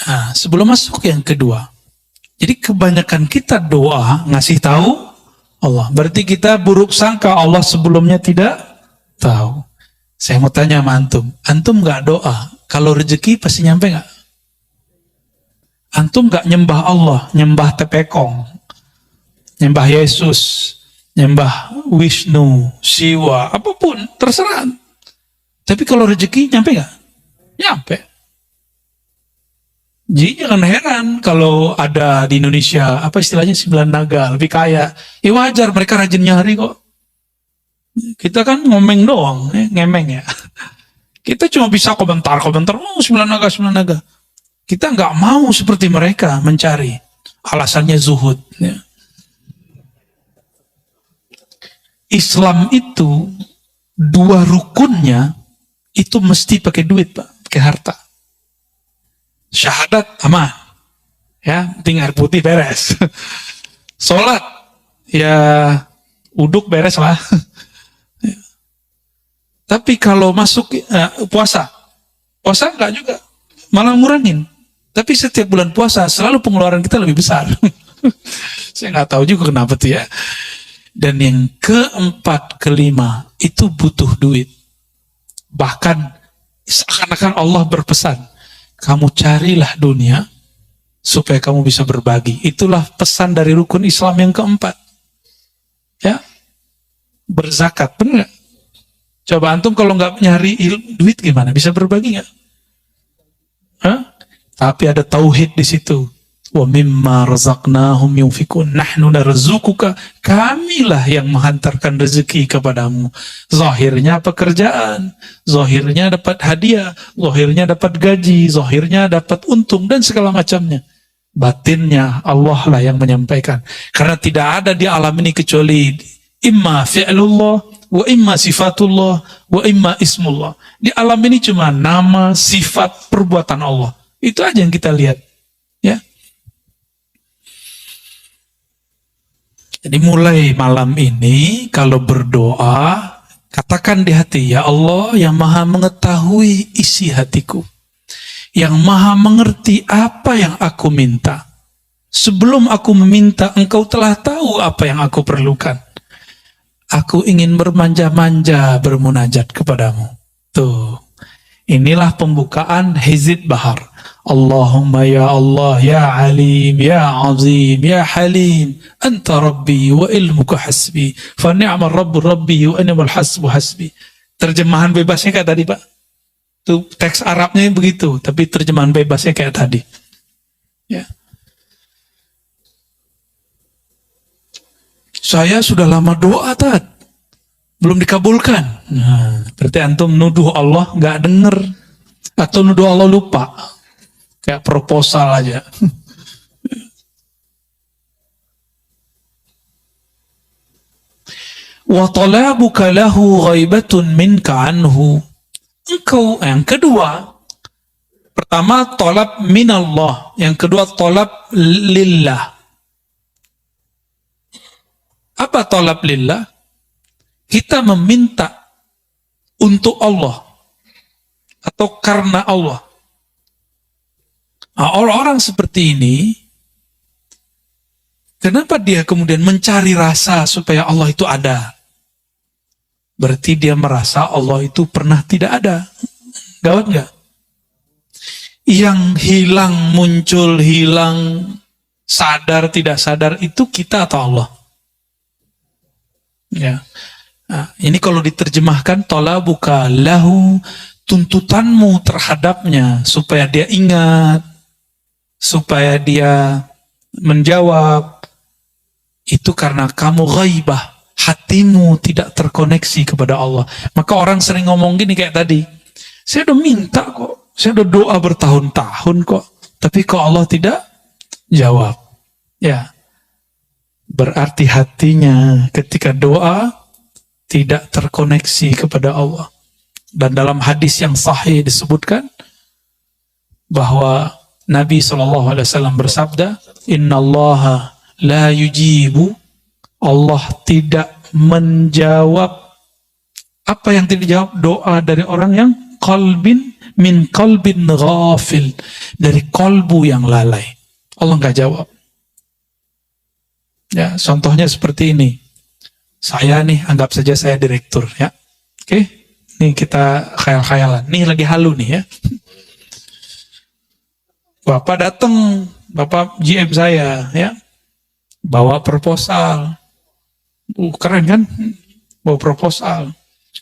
Nah, sebelum masuk yang kedua. Jadi kebanyakan kita doa ngasih tahu Allah. Berarti kita buruk sangka Allah sebelumnya tidak tahu. Saya mau tanya sama antum. Antum nggak doa, kalau rezeki pasti nyampe nggak? Antum nggak nyembah Allah, nyembah Tepekong, nyembah Yesus, nyembah Wisnu, Siwa, apapun, terserah. Tapi kalau rezeki nyampe nggak? Nyampe. Jadi jangan heran kalau ada di Indonesia, apa istilahnya 9 naga, lebih kaya. Ya wajar, mereka rajin nyari kok. Kita kan ngomeng doang, ngemeng ya. Kita cuma bisa komentar-komentar, 9 naga, 9 naga. Kita nggak mau seperti mereka mencari. Alasannya zuhud. Ya. Islam itu, 2 rukunnya, itu mesti pakai duit, Pak. Pakai harta. Syahadat aman, ya, penting air putih beres. Sholat, ya, uduk beres lah. Tapi kalau masuk puasa enggak juga, malah ngurangin. Tapi setiap bulan puasa selalu pengeluaran kita lebih besar. Saya nggak tahu juga kenapa tuh ya. Dan yang keempat, kelima itu butuh duit. Bahkan seakan-akan Allah berpesan, kamu carilah dunia supaya kamu bisa berbagi. Itulah pesan dari rukun Islam yang keempat. Ya, berzakat, benar? Coba antum kalau nggak nyari duit gimana? Bisa berbagi nggak? Tapi ada tauhid di situ. Wa mimma razaqnahum yunfikun. Nahnu narzuquka. Kamilah yang menghantarkan rezeki kepadamu. Zahirnya pekerjaan, zahirnya dapat hadiah, zahirnya dapat gaji, zahirnya dapat untung dan segala macamnya. Batinnya Allah lah yang menyampaikan. Karena tidak ada di alam ini kecuali imma fi'lullah wa imma sifatullah wa imma ismullah. Di alam ini cuma nama, sifat, perbuatan Allah. Itu aja yang kita lihat. Ya. Jadi mulai malam ini kalau berdoa, katakan di hati, ya Allah yang maha mengetahui isi hatiku, yang maha mengerti apa yang aku minta. Sebelum aku meminta, engkau telah tahu apa yang aku perlukan. Aku ingin bermanja-manja bermunajat kepadamu. Tuh, inilah pembukaan Hizib Bahar. Allahumma ya Allah, ya Alim, ya Azim, ya Halim, Anta Rabbi wa ilmuka hasbi, fa ni'mal Rabbu Rabbi wa ni'mal hasbu hasbi. Terjemahan bebasnya kayak tadi, Pak. Itu teks Arabnya begitu, tapi terjemahan bebasnya kayak tadi. Ya. Saya sudah lama doa, Tat. Belum dikabulkan. Nah, berarti antum nuduh Allah nggak denger, atau nuduh Allah lupa. Kayak proposal aja. Wa talabuka lahu ghaibatun minka anhu. Engkau, yang kedua, pertama talab minallah, yang kedua talab lillah. Apa talab lillah? Kita meminta untuk Allah atau karena Allah. Nah, orang-orang seperti ini, kenapa dia kemudian mencari rasa supaya Allah itu ada? Berarti dia merasa Allah itu pernah tidak ada. Gawat nggak? Yang hilang, muncul, hilang, sadar, tidak sadar, itu kita atau Allah? Ya. Nah, ini kalau diterjemahkan, talabuka lahu, tuntutanmu terhadapnya, supaya dia ingat, supaya dia menjawab, itu karena kamu ghaibah, hatimu tidak terkoneksi kepada Allah. Maka orang sering ngomong gini kayak tadi, saya udah minta kok, saya udah doa bertahun-tahun kok, tapi kok Allah tidak jawab. Ya, berarti hatinya ketika doa tidak terkoneksi kepada Allah. Dan dalam hadis yang sahih disebutkan bahwa Nabi SAW bersabda, Innallaha la yujibu, Allah tidak menjawab. Apa yang tidak dijawab? Doa dari orang yang min qalbin ghafil, dari kolbu yang lalai. Allah nggak jawab. Ya, contohnya seperti ini. Saya nih, anggap saja saya direktur, ya. Oke, nih kita khayal-khayalan. Nih lagi halu nih, ya. Bapak datang, Bapak GM saya, ya, bawa proposal. Keren kan? Bawa proposal.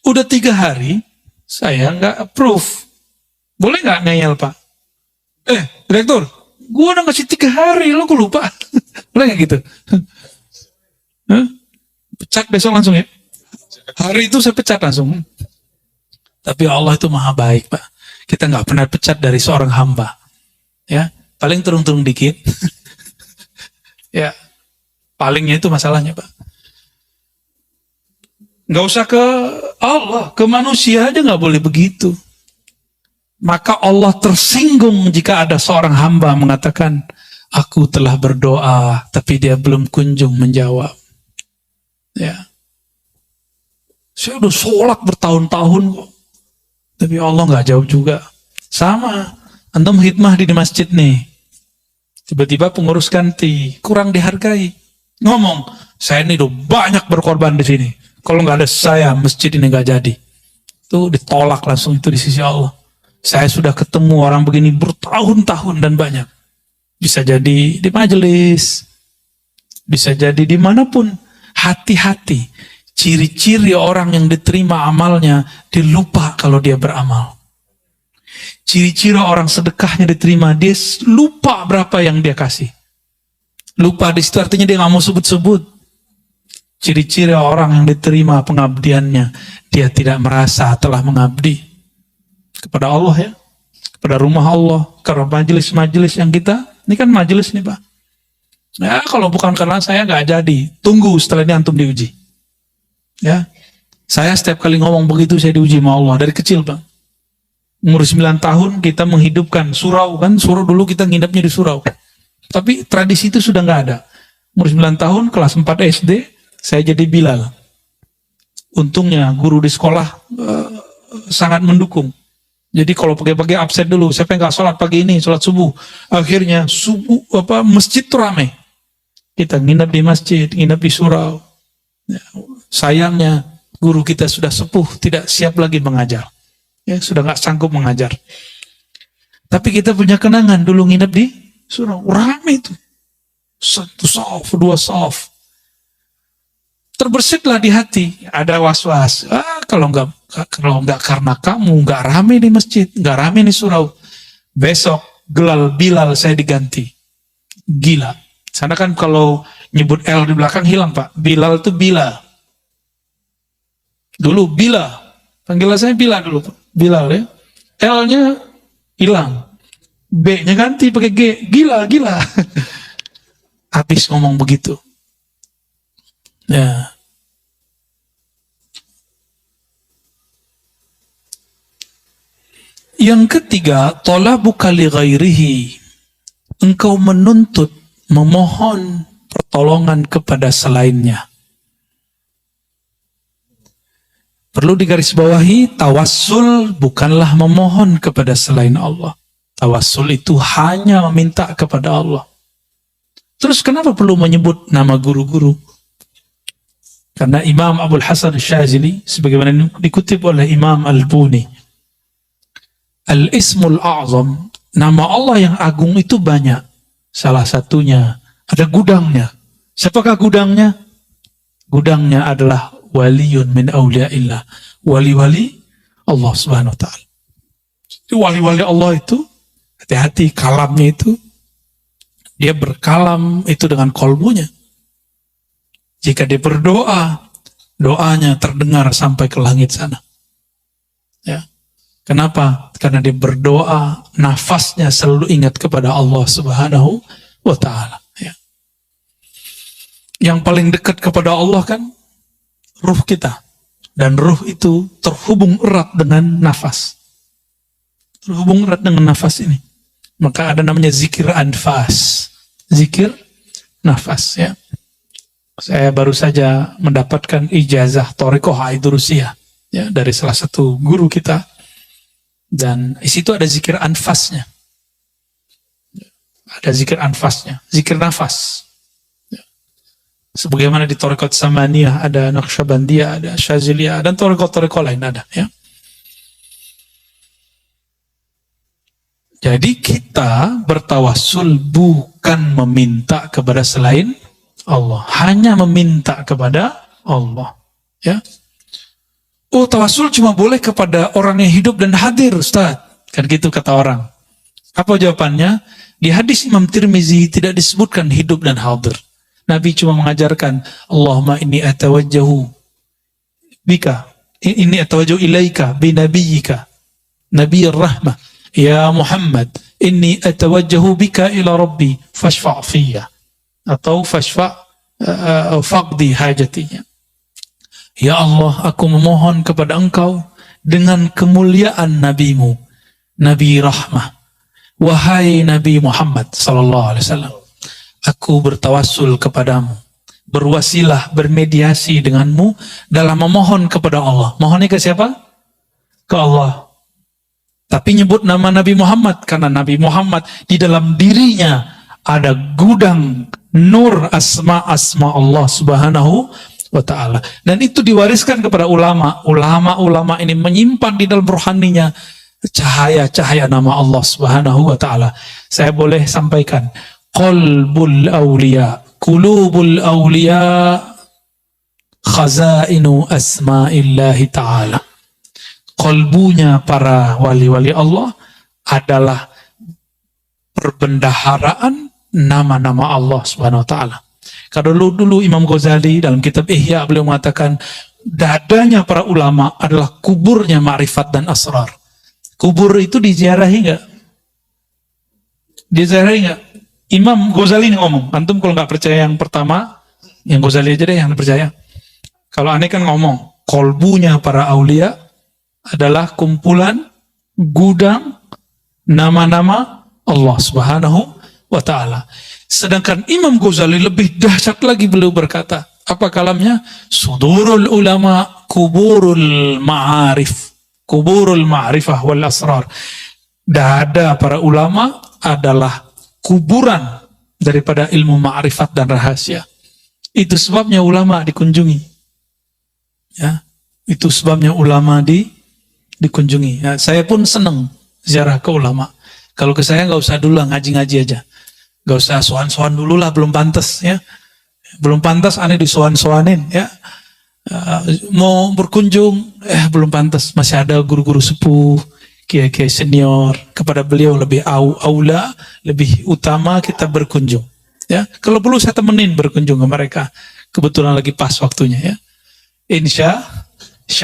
Udah 3 hari, saya nggak approve. Boleh nggak ngeyel, Pak? Direktur, gue udah ngasih 3 hari, lo kok lupa? Boleh nggak gitu? Pecat besok langsung ya. Hari itu saya pecat langsung. Tapi Allah itu maha baik, Pak. Kita nggak pernah pecat dari seorang hamba. Ya, paling turun-turun dikit. Ya, palingnya itu masalahnya, Pak. Nggak usah ke Allah, ke manusia aja nggak boleh begitu. Maka Allah tersinggung jika ada seorang hamba mengatakan, aku telah berdoa, tapi dia belum kunjung menjawab. Ya, saya udah sholat bertahun-tahun kok, tapi Allah nggak jawab juga. Sama, antum khidmah di masjid nih, tiba-tiba pengurus ganti, kurang dihargai. Ngomong, saya ini udah banyak berkorban di sini. Kalau nggak ada saya, masjid ini nggak jadi. Itu ditolak langsung itu di sisi Allah. Saya sudah ketemu orang begini bertahun-tahun dan banyak. Bisa jadi di majelis, bisa jadi dimanapun. Hati-hati, ciri-ciri orang yang diterima amalnya, dia lupa kalau dia beramal. Ciri-ciri orang sedekahnya diterima, dia lupa berapa yang dia kasih. Lupa di situ artinya dia nggak mau sebut-sebut. Ciri-ciri orang yang diterima pengabdiannya, dia tidak merasa telah mengabdi kepada Allah, ya, kepada rumah Allah, karena majelis-majelis yang kita, ini kan majelis nih, Pak. Ya, kalau bukan karena saya nggak jadi. Tunggu setelah ini antum diuji. Ya, saya setiap kali ngomong begitu saya diuji sama Allah dari kecil, Pak. Umur 9 tahun kita menghidupkan surau, kan? Surau dulu kita nginepnya di surau. Tapi tradisi itu sudah nggak ada. Umur 9 tahun kelas 4 SD saya jadi Bilal. Untungnya guru di sekolah sangat mendukung. Jadi kalau pagi-pagi absen dulu, siapa yang nggak sholat pagi ini, sholat subuh. Akhirnya subuh masjid tuh ramai. Kita nginep di masjid, nginep di surau. Ya, sayangnya guru kita sudah sepuh, tidak siap lagi mengajar. Ya, sudah nggak sanggup mengajar. Tapi kita punya kenangan dulu nginep di surau, ramai itu. 1 shaf, 2 shaf. Terbersitlah di hati, ada was-was. Kalau nggak karena kamu, nggak rame di masjid, nggak rame di surau. Besok Bilal saya diganti. Gila. Sana kan kalau nyebut L di belakang hilang, Pak. Bilal itu Bila. Dulu Bila. Panggilan saya Bila dulu, Pak. Bilal, ya. L-nya hilang. B-nya ganti pakai G. Gila. Habis ngomong begitu. Ya. Yang ketiga, talabuka li ghairihi. Engkau menuntut, memohon pertolongan kepada selainnya. Perlu digarisbawahi, tawassul bukanlah memohon kepada selain Allah. Tawassul itu hanya meminta kepada Allah. Terus kenapa perlu menyebut nama guru-guru? Karena Imam Abul Hasan Syazili, sebagaimana dikutip oleh Imam Al-Buni, Al-Ismul A'zam Nama Allah yang agung itu banyak. Salah satunya ada gudangnya. Siapakah gudangnya? Gudangnya adalah waliyun min awliyaillah. Wali-wali Allah Subhanahu wa ta'ala. Wali-wali Allah itu hati-hati, kalamnya itu dia berkalam itu dengan kolbunya. Jika dia berdoa, doanya terdengar sampai ke langit sana. Ya. Kenapa? Karena dia berdoa, nafasnya selalu ingat kepada Allah Subhanahu wa ta'ala. Ya. Yang paling dekat kepada Allah kan ruh kita. Dan ruh itu terhubung erat dengan nafas. Terhubung erat dengan nafas ini. Maka ada namanya zikir anfas. Zikir nafas, ya. Saya baru saja mendapatkan ijazah Thariqah Aidurusiyah, ya, dari salah satu guru kita. Dan di situ ada zikir anfasnya. Ada zikir anfasnya, zikir nafas. Ya. Sebagaimana di Thariqat Samaniyah ada Naqsyabandiyah, ada Syaziliyah, dan Thariqat-Thariqat lain ada, ya. Jadi kita bertawassul bukan meminta kepada selain Allah, hanya meminta kepada Allah. Ya. Oh, tawassul cuma boleh kepada orang yang hidup dan hadir, Ustaz. Kan gitu kata orang. Apa jawabannya? Di hadis Imam Tirmizi tidak disebutkan hidup dan hadir. Nabi cuma mengajarkan, Allahumma inni atawajjahu bika, inni atawajjahu ilaika binabiyyika, Nabiyyir Rahmah. Ya Muhammad, inni atawajjahu bika ila Rabbi, fashfa' fiyya. Atau fashfa' faqdi hajatinya. Ya Allah, aku memohon kepada engkau dengan kemuliaan nabimu, Nabi Rahmah. Wahai Nabi Muhammad sallallahu alaihi wasallam, aku bertawassul kepadamu, berwasilah, bermediasi denganmu dalam memohon kepada Allah. Mohonnya ke siapa? Ke Allah. Tapi nyebut nama Nabi Muhammad, karena Nabi Muhammad di dalam dirinya ada gudang nur asma-asma Allah Subhanahu wa ta'ala. Dan itu diwariskan kepada ulama. Ulama-ulama ini menyimpan di dalam rohaninya cahaya-cahaya nama Allah Subhanahu wa ta'ala. Saya boleh sampaikan, qalbul awliya, qulubul awliya, khazainu asma'illahi ta'ala. Kolbunya para wali-wali Allah adalah perbendaharaan nama-nama Allah Subhanahu wa ta'ala. Kalau dulu Imam Ghazali dalam kitab Ihya beliau mengatakan dadanya para ulama adalah kuburnya ma'rifat dan asrar. Kubur itu diziarahi enggak? Diziarahi enggak? Imam Ghazali ini ngomong. Antum kalau nggak percaya yang pertama, yang Ghazali aja deh yang percaya. Kalau aneh kan ngomong, kolbunya para aulia adalah kumpulan gudang nama-nama Allah Subhanahu wa ta'ala. Sedangkan Imam Ghazali lebih dahsyat lagi, beliau berkata, apa kalamnya? Sudurul ulama kuburul ma'arif, kuburul ma'rifah wal asrar. Dada para ulama adalah kuburan daripada ilmu ma'rifat dan rahasia. Itu sebabnya ulama dikunjungi. Ya, itu sebabnya ulama dikunjungi. Ya, saya pun senang ziarah ke ulama. Kalau ke saya nggak usah dulu ngaji-ngaji aja. Nggak usah soan-soan dulu lah, belum pantas ya. Belum pantas aneh disoan-soanin ya. Mau berkunjung, belum pantas. Masih ada guru-guru sepuh, kiai-kiai senior. Kepada beliau lebih aula, lebih utama kita berkunjung. Ya, kalau perlu saya temenin berkunjung ke mereka. Kebetulan lagi pas waktunya ya. Insya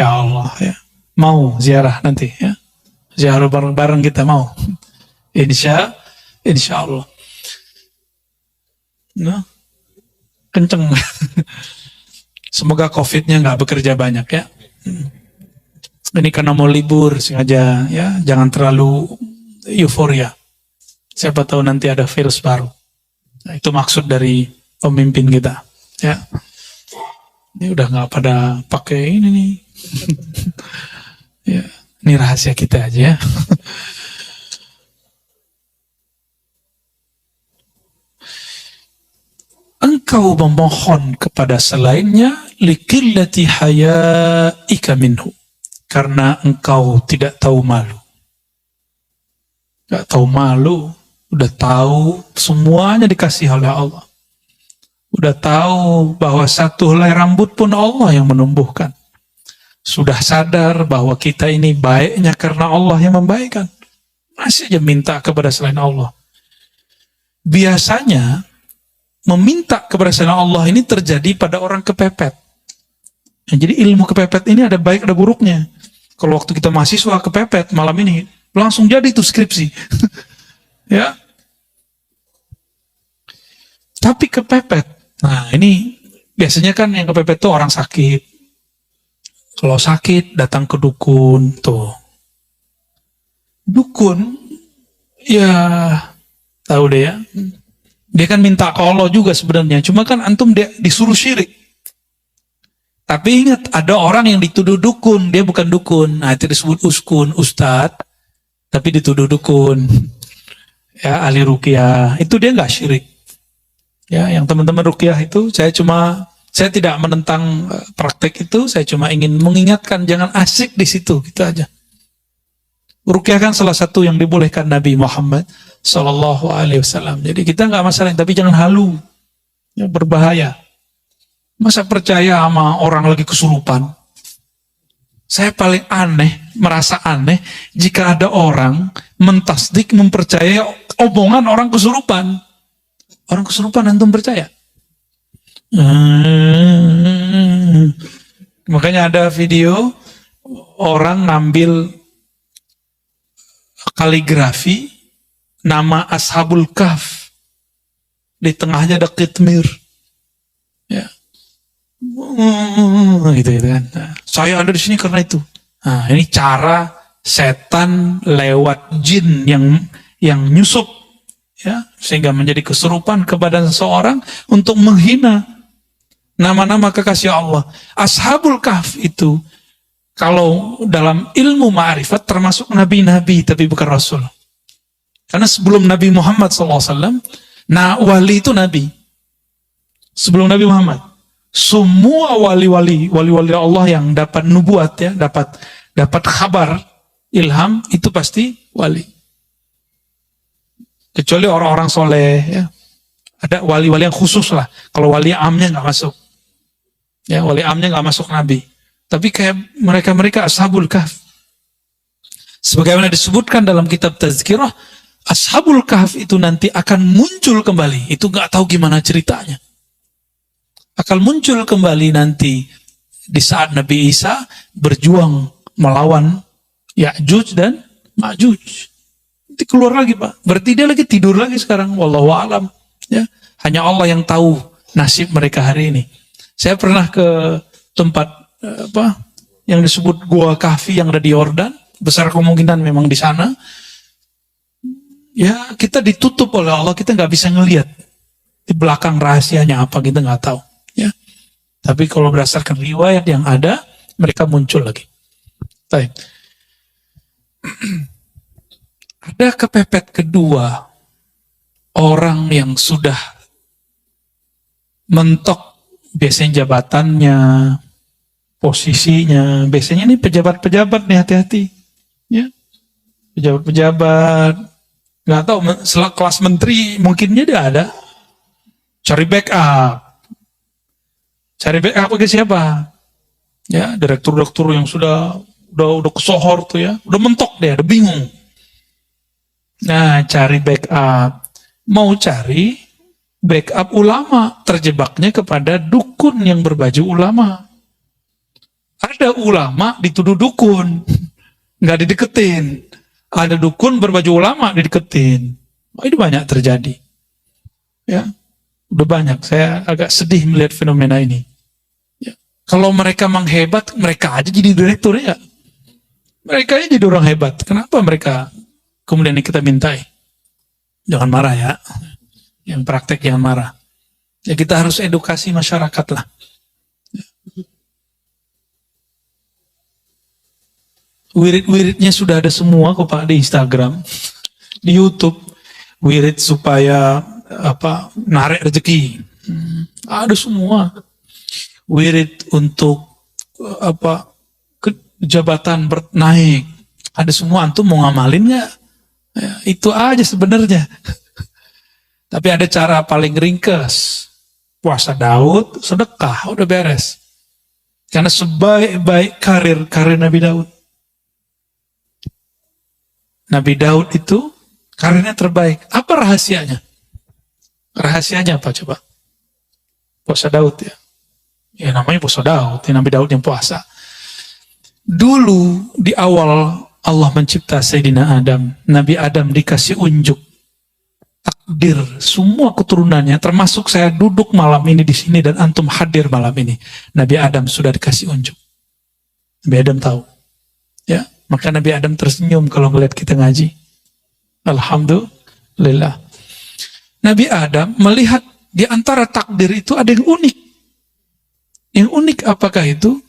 Allah ya. Mau ziarah nanti ya. Ziarah bareng-bareng kita mau. Insya Allah. Nah, kenceng. Semoga COVID-nya nggak bekerja banyak ya. Ini karena mau libur sengaja ya, jangan terlalu euforia. Siapa tahu nanti ada virus baru. Nah, itu maksud dari pemimpin kita ya. Ini udah nggak pada pakai ini nih. Ya, ini rahasia kita aja ya. Engkau memohon kepada selainnya likillati hayaika minhu, karena engkau tidak tahu malu. Gak tahu malu, udah tahu semuanya dikasih oleh Allah. Udah tahu bahwa satu helai rambut pun Allah yang menumbuhkan. Sudah sadar bahwa kita ini baiknya karena Allah yang membaikkan. Masih aja minta kepada selain Allah. Biasanya meminta kepada selain Allah ini terjadi pada orang kepepet. Jadi ilmu kepepet ini ada baik ada buruknya. Kalau waktu kita mahasiswa kepepet malam ini langsung jadi itu skripsi. Ya. Tapi kepepet. Nah, ini biasanya kan yang kepepet itu orang sakit. Kalau sakit datang ke dukun tuh. Dukun ya tahu deh ya. Dia kan minta ke Allah juga sebenarnya. Cuma kan antum dia disuruh syirik. Tapi ingat, ada orang yang dituduh dukun, dia bukan dukun. Nah, itu disebut uskun, ustad, tapi dituduh dukun. Ya, ahli ruqyah, itu dia nggak syirik. Ya, yang teman-teman ruqyah itu, saya tidak menentang praktek itu, saya cuma ingin mengingatkan jangan asik di situ, gitu aja. Ruqyah kan salah satu yang dibolehkan Nabi Muhammad Sallallahu Alaihi Wasallam. Jadi kita nggak masalah, tapi jangan halu, ya, berbahaya. Masa percaya sama orang lagi kesurupan? Saya paling merasa aneh jika ada orang mentasdik, mempercayai omongan orang kesurupan. Orang kesurupan antum percaya? Makanya ada video orang ngambil kaligrafi nama Ashabul Kahf, di tengahnya ada kitmir. Ya. Gitu kan. Nah, saya ada di sini karena itu. Nah, ini cara setan lewat jin yang nyusup, ya, sehingga menjadi kesurupan kepada seseorang untuk menghina nama-nama kekasih Allah. Ashabul Kahf itu kalau dalam ilmu ma'rifat termasuk nabi-nabi tapi bukan rasul. Karena sebelum Nabi Muhammad SAW, nah wali itu nabi. Sebelum Nabi Muhammad, semua wali-wali Allah yang dapat nubuat, ya, dapat kabar ilham itu pasti wali. Kecuali orang-orang soleh, ya. Ada wali-wali yang khusus lah. Kalau wali amnya nggak masuk, ya, wali amnya nggak masuk nabi. Tapi kayak mereka Ashabul Kahf, sebagaimana disebutkan dalam kitab Tazkirah, Ashabul Kahf itu nanti akan muncul kembali. Itu nggak tahu gimana ceritanya. Akan muncul kembali nanti di saat Nabi Isa berjuang melawan Ya'juj dan Ma'juj. Nanti keluar lagi, Pak. Berarti dia lagi tidur lagi sekarang. Wallahu a'lam. Ya, hanya Allah yang tahu nasib mereka hari ini. Saya pernah ke tempat yang disebut Gua Kahfi yang ada di Yordan. Besar kemungkinan memang di sana. Ya, kita ditutup oleh Allah, kita nggak bisa ngelihat di belakang rahasianya apa, kita nggak tahu. Ya, tapi kalau berdasarkan riwayat yang ada, mereka muncul lagi. Baik. Ada kepepet kedua, orang yang sudah mentok biasanya jabatannya, posisinya, biasanya ini pejabat-pejabat nih, hati-hati. Ya, pejabat-pejabat, nggak tahu, kelas menteri mungkinnya dia ada. Cari backup ke siapa? Ya, direktur-direktur yang sudah kesohor tuh, ya, udah mentok dia, udah bingung. Nah, cari backup, mau cari backup ulama, terjebaknya kepada dukun yang berbaju ulama. Ada ulama dituduh dukun, nggak dideketin. Ada dukun berbaju ulama dideketin. Ini banyak terjadi. Ya, udah banyak. Saya agak sedih melihat fenomena ini. Ya. Kalau mereka menghebat, mereka aja jadi direktur, ya. Mereka aja jadi orang hebat. Kenapa mereka kemudian kita mintai? Jangan marah, ya. Yang praktek jangan marah. Ya, kita harus edukasi masyarakat lah. Wirid-wiridnya sudah ada semua kok, Pak, di Instagram, di YouTube. Wirid supaya narik rezeki. Ada semua. Wirid untuk jabatan naik. Ada semua. Antum mau ngamalin nggak? Ya, itu aja sebenarnya. Tapi ada cara paling ringkas. Puasa Daud, sedekah, udah beres. Karena sebaik-baik karir Nabi Daud. Nabi Daud itu karirnya terbaik. Apa rahasianya? Rahasianya apa coba? Puasa Daud ya. Ya namanya puasa Daud, ya Nabi Daud yang puasa. Dulu di awal Allah mencipta Sayyidina Adam. Nabi Adam dikasih unjuk takdir semua keturunannya, termasuk saya duduk malam ini di sini dan antum hadir malam ini. Nabi Adam sudah dikasih unjuk. Nabi Adam tahu. Ya, maka Nabi Adam tersenyum kalau melihat kita ngaji. Alhamdulillah. Nabi Adam melihat di antara takdir itu ada yang unik. Yang unik apakah itu?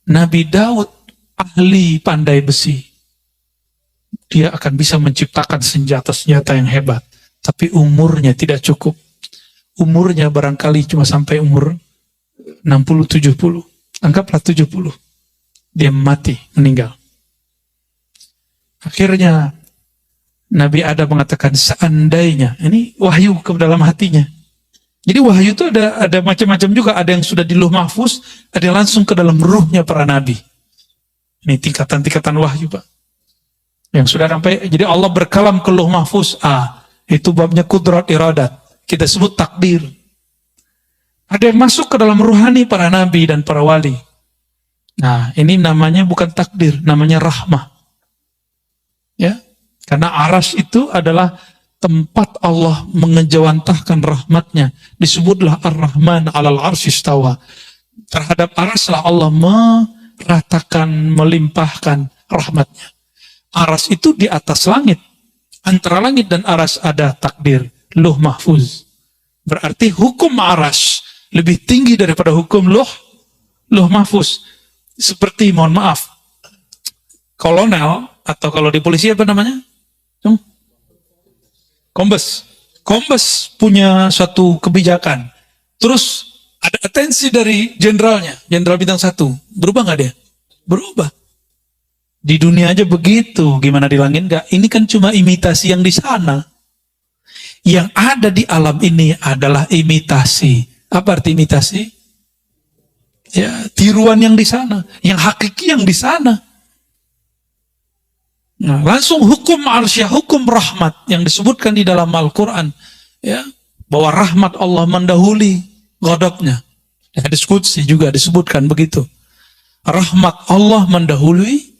Nabi Daud ahli pandai besi. Dia akan bisa menciptakan senjata-senjata yang hebat. Tapi umurnya tidak cukup. Umurnya barangkali cuma sampai umur 60-70. Anggaplah 70. Dia mati, meninggal. Akhirnya Nabi Adam mengatakan seandainya. Ini wahyu ke dalam hatinya. Jadi wahyu itu ada macam-macam juga. Ada yang sudah di Lauh Mahfuz, ada yang langsung ke dalam ruhnya para nabi. Ini tingkatan-tingkatan wahyu, Pak. Yang sudah sampai, jadi Allah berkalam ke Lauh Mahfuz. Itu babnya kudrat iradat. Kita sebut takdir. Ada yang masuk ke dalam ruhani para nabi dan para wali. Nah, ini namanya bukan takdir, namanya rahmah. Ya, karena arsy itu adalah tempat Allah mengejawantahkan rahmatnya. Disebutlah Ar-Rahman 'alal arsy istawa. Terhadap arsy Allah meratakan, melimpahkan rahmatnya. Arsy itu di atas langit. Antara langit dan arsy ada takdir, Lauh Mahfuz. Berarti hukum arsy lebih tinggi daripada hukum Lauh Mahfuz. Seperti, mohon maaf, kolonel, atau kalau di polisi apa namanya? Kombes punya suatu kebijakan. Terus ada atensi dari jenderalnya, jenderal bintang 1. Berubah nggak dia? Berubah. Di dunia aja begitu, gimana di langit nggak? Ini kan cuma imitasi yang di sana. Yang ada di alam ini adalah imitasi. Apa arti imitasi? Ya, tiruan yang di sana, yang hakiki yang di sana. Nah, langsung hukum arsyah, hukum rahmat yang disebutkan di dalam Al-Quran, ya, bahwa rahmat Allah mendahului ghadabnya. Hadis qudsi juga disebutkan begitu. Rahmat Allah mendahului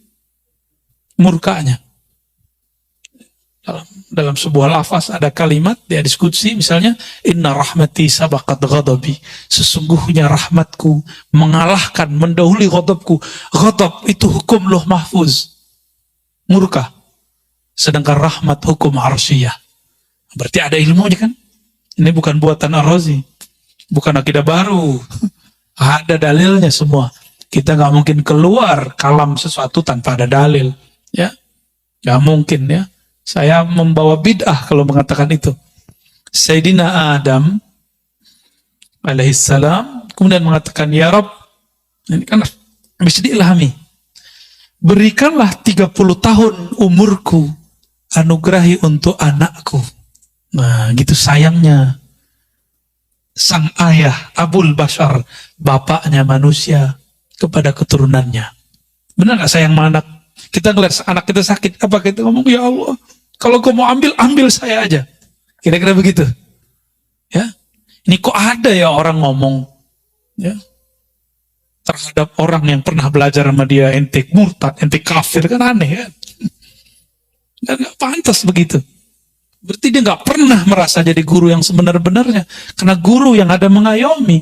murkanya. Dalam sebuah lafaz ada kalimat di hadis qudsi misalnya, inna rahmati sabaqat ghadabi. Sesungguhnya rahmatku mengalahkan, mendahului ghadabku. Ghadab itu hukum Lauh Mahfuz, murka. Sedangkan rahmat hukum arsyiyah. Berarti ada ilmunya kan? Ini bukan buatan Ar-Razi, bukan akidah baru. Ada dalilnya semua. Kita nggak mungkin keluar kalam sesuatu tanpa ada dalil, ya, nggak mungkin ya. Saya membawa bid'ah kalau mengatakan itu. Sayyidina Adam alaihissalam kemudian mengatakan, ya Rabb, ini kan bisa diilhami, berikanlah 30 tahun umurku, anugerahi untuk anakku. Nah, gitu sayangnya sang ayah Abul Bashar, bapaknya manusia, kepada keturunannya. Benar gak sayang sama anak? Kita ngeliat anak kita sakit, apa kita ngomong, ya Allah, kalau kau mau ambil saya aja. Kira-kira begitu. Ya, ini kok ada ya orang ngomong, ya, terhadap orang yang pernah belajar sama dia, ente murtad, ente kafir, kan aneh kan? Dan gak pantas begitu. Berarti dia gak pernah merasa jadi guru yang sebenar-benarnya. Karena guru yang ada mengayomi,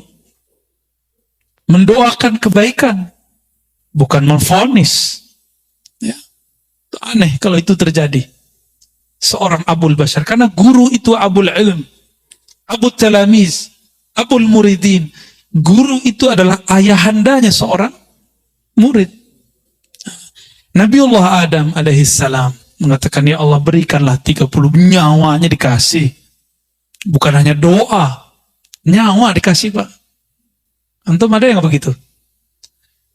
mendoakan kebaikan, bukan memvonis. Ya, itu aneh kalau itu terjadi. Seorang Abul Bashar, karena guru itu Abul Ilm, Abul Talamiz, Abul Muridin. Guru itu adalah ayahandanya seorang murid. Nabiullah Adam alaihissalam mengatakan, ya Allah, berikanlah 30, nyawanya dikasih. Bukan hanya doa, nyawa dikasih, Pak. Antum ada yang begitu?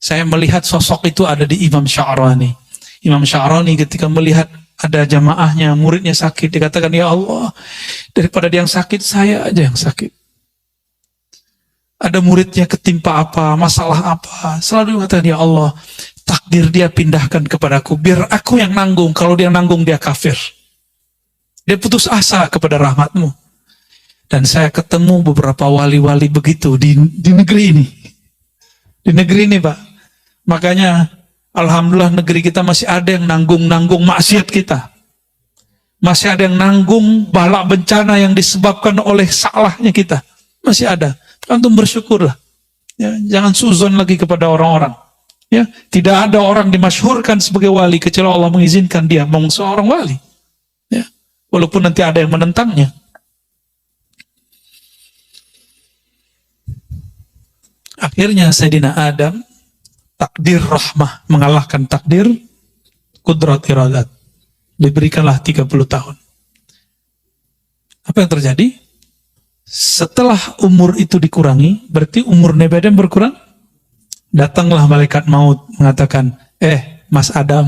Saya melihat sosok itu ada di Imam Sya'rani. Imam Sya'rani ketika melihat Ada jamaahnya, muridnya sakit, dikatakan, ya Allah, daripada dia yang sakit, saya aja yang sakit. Ada muridnya ketimpa apa, masalah apa, selalu mengatakan, ya Allah, takdir dia pindahkan kepadaku, biar aku yang nanggung. Kalau dia nanggung, dia kafir. Dia putus asa kepada rahmatmu. Dan saya ketemu beberapa wali-wali begitu di negeri ini. Di negeri ini, Pak. Makanya alhamdulillah negeri kita masih ada yang nanggung maksiat kita. Masih ada yang nanggung bala bencana yang disebabkan oleh salahnya kita. Masih ada. Antum bersyukurlah. Ya, jangan suzon lagi kepada orang-orang. Ya, tidak ada orang dimasyhurkan sebagai wali kecuali Allah mengizinkan dia memang seorang wali. Ya, walaupun nanti ada yang menentangnya. Akhirnya Sayyidina Adam, takdir rahmah mengalahkan takdir kudrat iradat. Diberikanlah 30 tahun. Apa yang terjadi? Setelah umur itu dikurangi, berarti umur Nabi Adam berkurang. Datanglah malaikat maut mengatakan, Mas Adam,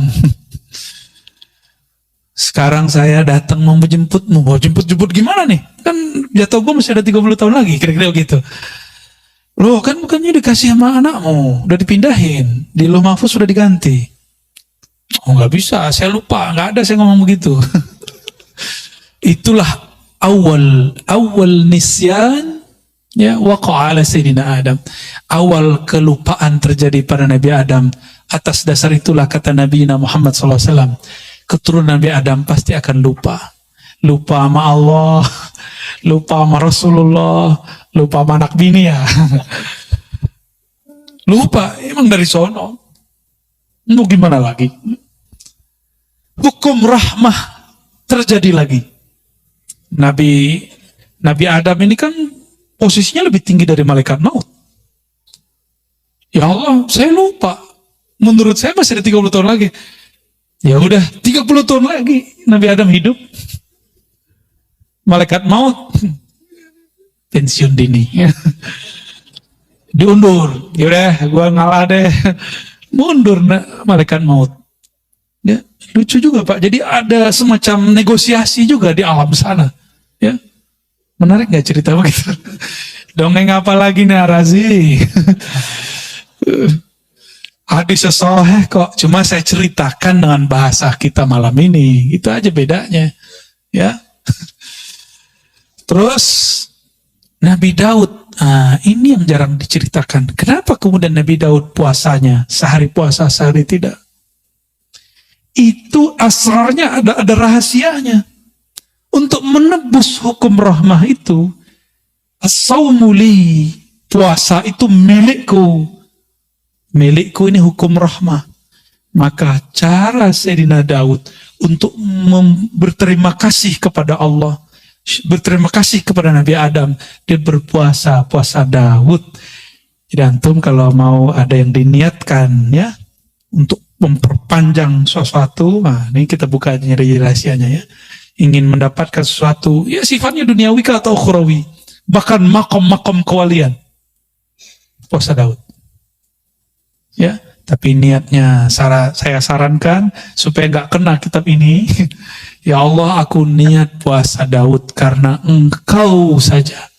sekarang saya datang mau menjemputmu. Mau jemput gimana nih? Kan jatuh gue masih ada 30 tahun lagi, kira-kira begitu. Loh, kan bukannya dikasih sama anakmu, udah dipindahin, di Lauh Mahfuz sudah diganti. Oh, nggak bisa, saya lupa, nggak ada saya ngomong begitu. Itulah awal nisyan, ya, waqa'a ala Sayyidina Adam. Awal kelupaan terjadi pada Nabi Adam. Atas dasar itulah kata Nabi Muhammad SAW, keturunan Nabi Adam pasti akan lupa. Lupa sama Allah, lupa sama Rasulullah, lupa sama anak bini ya. Lupa, emang dari sono. Mau gimana lagi? Hukum rahmah terjadi lagi. Nabi Adam ini kan posisinya lebih tinggi dari malaikat maut. Ya Allah, saya lupa. Menurut saya masih ada 30 tahun lagi. Ya udah, 30 tahun lagi Nabi Adam hidup. Malaikat maut pensiun dini. Diundur. Yaudah, gua ngalah deh. Mundur malaikat maut. Ya, lucu juga Pak. Jadi ada semacam negosiasi juga di alam sana. Ya, menarik nggak cerita begitu? Dongeng apa lagi nih Arazi? Hadis sahih kok. Cuma saya ceritakan dengan bahasa kita malam ini. Itu aja bedanya. Ya. Terus Nabi Daud, ini yang jarang diceritakan. Kenapa kemudian Nabi Daud puasanya sehari puasa, sehari tidak? Itu asrarnya ada rahasianya. Untuk menebus hukum rahmah itu, as-sawmu li, puasa itu milikku. Milikku ini hukum rahmah. Maka cara Sayyidina Daud untuk berterima kasih kepada Allah, berterima kasih kepada Nabi Adam, dia berpuasa, puasa Daud. Jadi antum kalau mau ada yang diniatkan ya untuk memperpanjang sesuatu, ini kita buka nyari rahasianya ya. Ingin mendapatkan sesuatu, ya sifatnya duniawi atau ukhrawi, bahkan makom kewalian, puasa Daud. Ya, tapi niatnya saya sarankan supaya nggak kena kitab ini. Ya Allah, aku niat puasa Daud karena Engkau saja.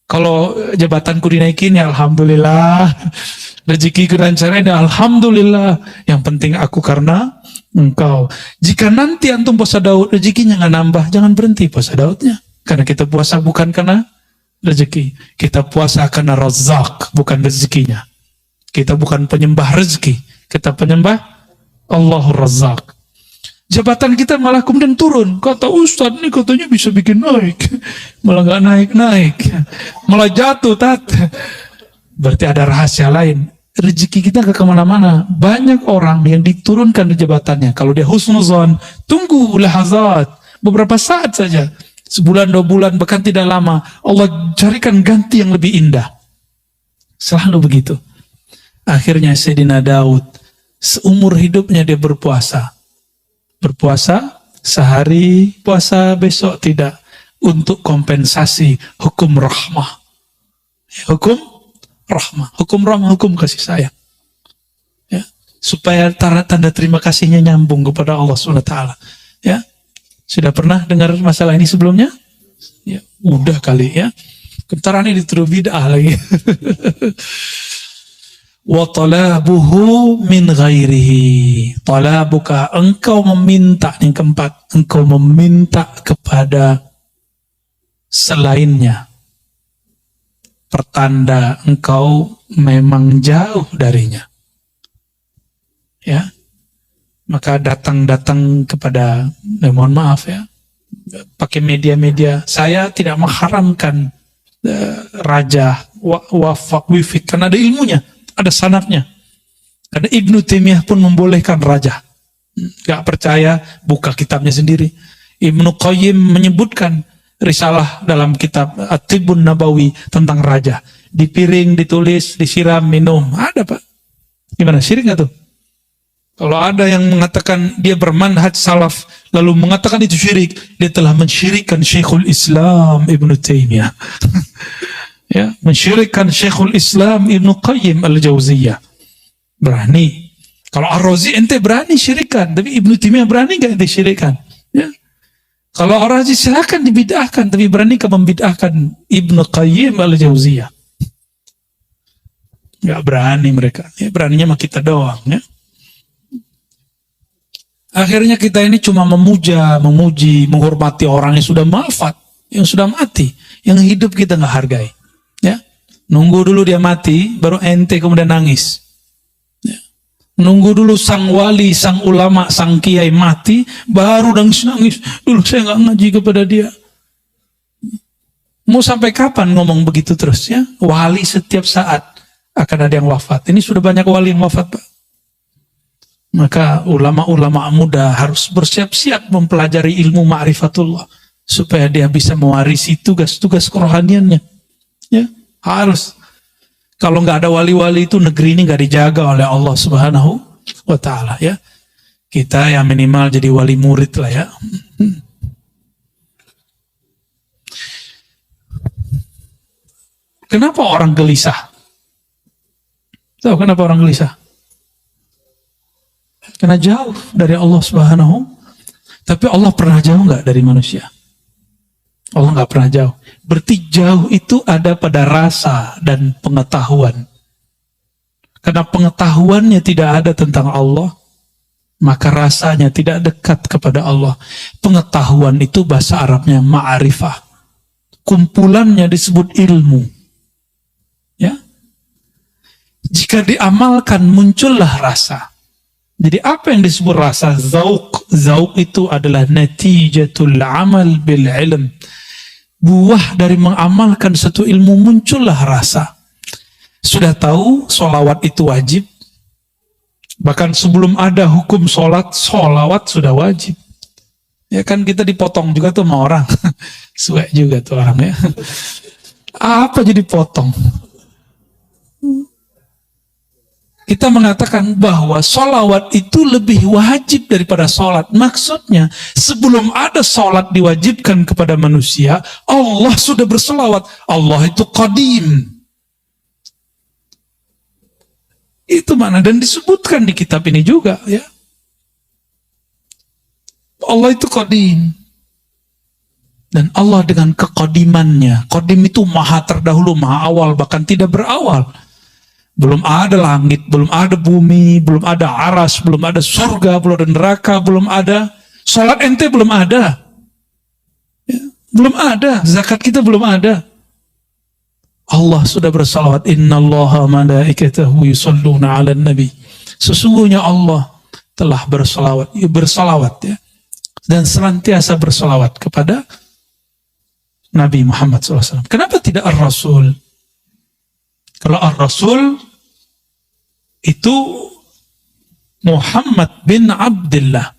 Kalau jabatanku dinaikin, ya Alhamdulillah. Rezekiku lancarin, ya Alhamdulillah. Yang penting aku karena Engkau. Jika nanti antum puasa Daud, rezekinya nggak nambah, jangan berhenti puasa Daudnya. Karena kita puasa bukan karena rezeki. Kita puasa karena Razzaq, bukan rezekinya. Kita bukan penyembah rezeki. Kita penyembah Allahur Razzaq. Jabatan kita malah kemudian turun. Kata Ustadz ini katanya bisa bikin naik. Malah nggak naik-naik. Malah jatuh, tat. Berarti ada rahasia lain. Rezeki kita ke kemana-mana. Banyak orang yang diturunkan di jabatannya. Kalau dia husnuzon, tunggu lahazat. Beberapa saat saja. Sebulan, 2 bulan, bahkan tidak lama. Allah carikan ganti yang lebih indah. Selalu begitu. Akhirnya Sayyidina Daud, seumur hidupnya dia berpuasa. Berpuasa sehari, puasa besok tidak, untuk kompensasi hukum rahmah. Hukum rahmah, hukum kasih sayang. Ya, supaya tanda terima kasihnya nyambung kepada Allah SWT. Ya, sudah pernah dengar masalah ini sebelumnya? Ya, udah kali ya. Kentaran ini dituduh bid'ah lagi. Wa talabuhu min ghairihi. Talabuka, engkau meminta, yang keempat, engkau meminta kepada selainnya. Pertanda engkau memang jauh darinya. Ya. Maka datang kepada, mohon maaf ya, pakai media-media. Saya tidak mengharamkan raja wafak wifik, karena ada ilmunya, ada sanadnya. Karena Ibnu Taimiyah pun membolehkan raja. Gak percaya, buka kitabnya sendiri. Ibnu Qayyim menyebutkan risalah dalam kitab At-Tibbun Nabawi tentang raja. Di piring ditulis, disiram, minum. Ada Pak. Gimana, syirik gak tuh? Kalau ada yang mengatakan dia bermanhaj salaf, lalu mengatakan itu syirik, dia telah mensyirikkan Syekhul Islam Ibnu Taimiyah. Ya, mensyirikkan Syekhul Islam Ibnu Qayyim Al-Jauziyah. Berani. Kalau Ar-Razi ente berani syirikan, tapi Ibnu Taimiyah berani gak ente syirikan? Ya. Kalau Ar-Razi silakan dibid'ahkan, tapi berani ke membid'ahkan Ibnu Qayyim Al-Jauziyah? Gak berani mereka. Ya, beraninya mah kita doang ya. Akhirnya kita ini cuma memuja, memuji, menghormati orang yang sudah wafat, yang sudah mati, yang hidup kita nggak hargai. Ya, nunggu dulu dia mati, baru ente kemudian nangis. Ya. Nunggu dulu sang wali, sang ulama, sang kiai mati, baru nangis-nangis. Dulu saya nggak ngaji kepada dia. Mau sampai kapan ngomong begitu terus ya? Wali setiap saat akan ada yang wafat. Ini sudah banyak wali yang wafat, Pak. Maka ulama-ulama muda harus bersiap-siap mempelajari ilmu ma'rifatullah supaya dia bisa mewarisi tugas-tugas kerohaniannya. Ya, harus. Kalau nggak ada wali-wali itu negeri ini nggak dijaga oleh Allah Subhanahu wa Ta'ala ya. Kita yang minimal jadi wali murid lah ya. Kenapa orang gelisah? Tahu kenapa orang gelisah? Karena jauh dari Allah Subhanahu. Tapi Allah pernah jauh nggak dari manusia? Allah nggak pernah jauh. Berarti jauh itu ada pada rasa dan pengetahuan. Karena pengetahuannya tidak ada tentang Allah, maka rasanya tidak dekat kepada Allah. Pengetahuan itu bahasa Arabnya ma'arifah. Kumpulannya disebut ilmu. Ya. Jika diamalkan muncullah rasa. Jadi apa yang disebut rasa? Zauq. Zauq itu adalah natijatul amal bil ilm. Buah dari mengamalkan satu ilmu muncullah rasa. Sudah tahu sholawat itu wajib. Bahkan sebelum ada hukum sholat, sholawat sudah wajib. Ya kan kita dipotong juga tuh sama orang. Suek juga tuh orang ya. Apa jadi potong? Kita mengatakan bahwa sholawat itu lebih wajib daripada sholat. Maksudnya, sebelum ada sholat diwajibkan kepada manusia, Allah sudah bersolawat. Allah itu qadim. Itu mana? Dan disebutkan di kitab ini juga. Ya. Allah itu qadim. Dan Allah dengan kekodimannya. Qadim itu maha terdahulu, maha awal, bahkan tidak berawal. Belum ada langit, belum ada bumi, belum ada aras, belum ada surga, belum ada neraka, belum ada salat ente, belum ada. Ya, belum ada, zakat kita belum ada. Allah sudah bersalawat. Innallaha malaikatahu yusalluna 'alan nabi. Sesungguhnya Allah telah bersalawat ya. Dan senantiasa bersalawat kepada Nabi Muhammad SAW. Kenapa tidak Ar-Rasul? Kalau Ar-Rasul itu Muhammad bin Abdullah.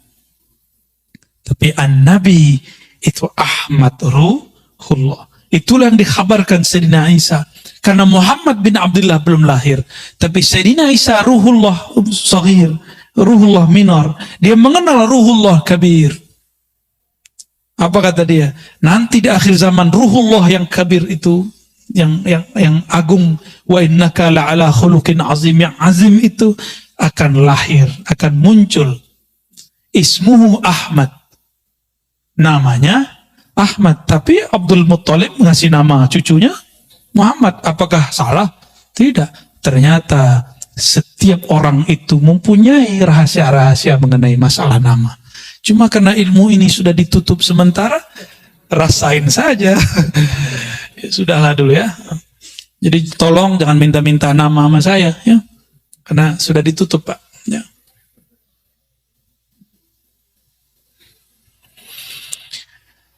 Tapi An-Nabi itu Ahmad Ruhullah. Itulah yang dikhabarkan Sayyidina Isa. Karena Muhammad bin Abdullah belum lahir. Tapi Sayyidina Isa Ruhullah Saghir, Ruhullah Minor. Dia mengenal Ruhullah Kabir. Apa kata dia? Nanti di akhir zaman Ruhullah yang Kabir itu, yang agung, wa innaka la'ala khuluqin azim, yang azim itu akan lahir, akan muncul. Ismuhu Ahmad, namanya Ahmad, tapi Abdul Muttalib ngasih nama cucunya Muhammad. Apakah salah? Tidak. Ternyata setiap orang itu mempunyai rahasia-rahasia mengenai masalah nama. Cuma karena ilmu ini sudah ditutup sementara, rasain saja. Ya, sudahlah dulu ya. Jadi tolong jangan minta-minta nama sama saya ya. Karena sudah ditutup, Pak. Ya.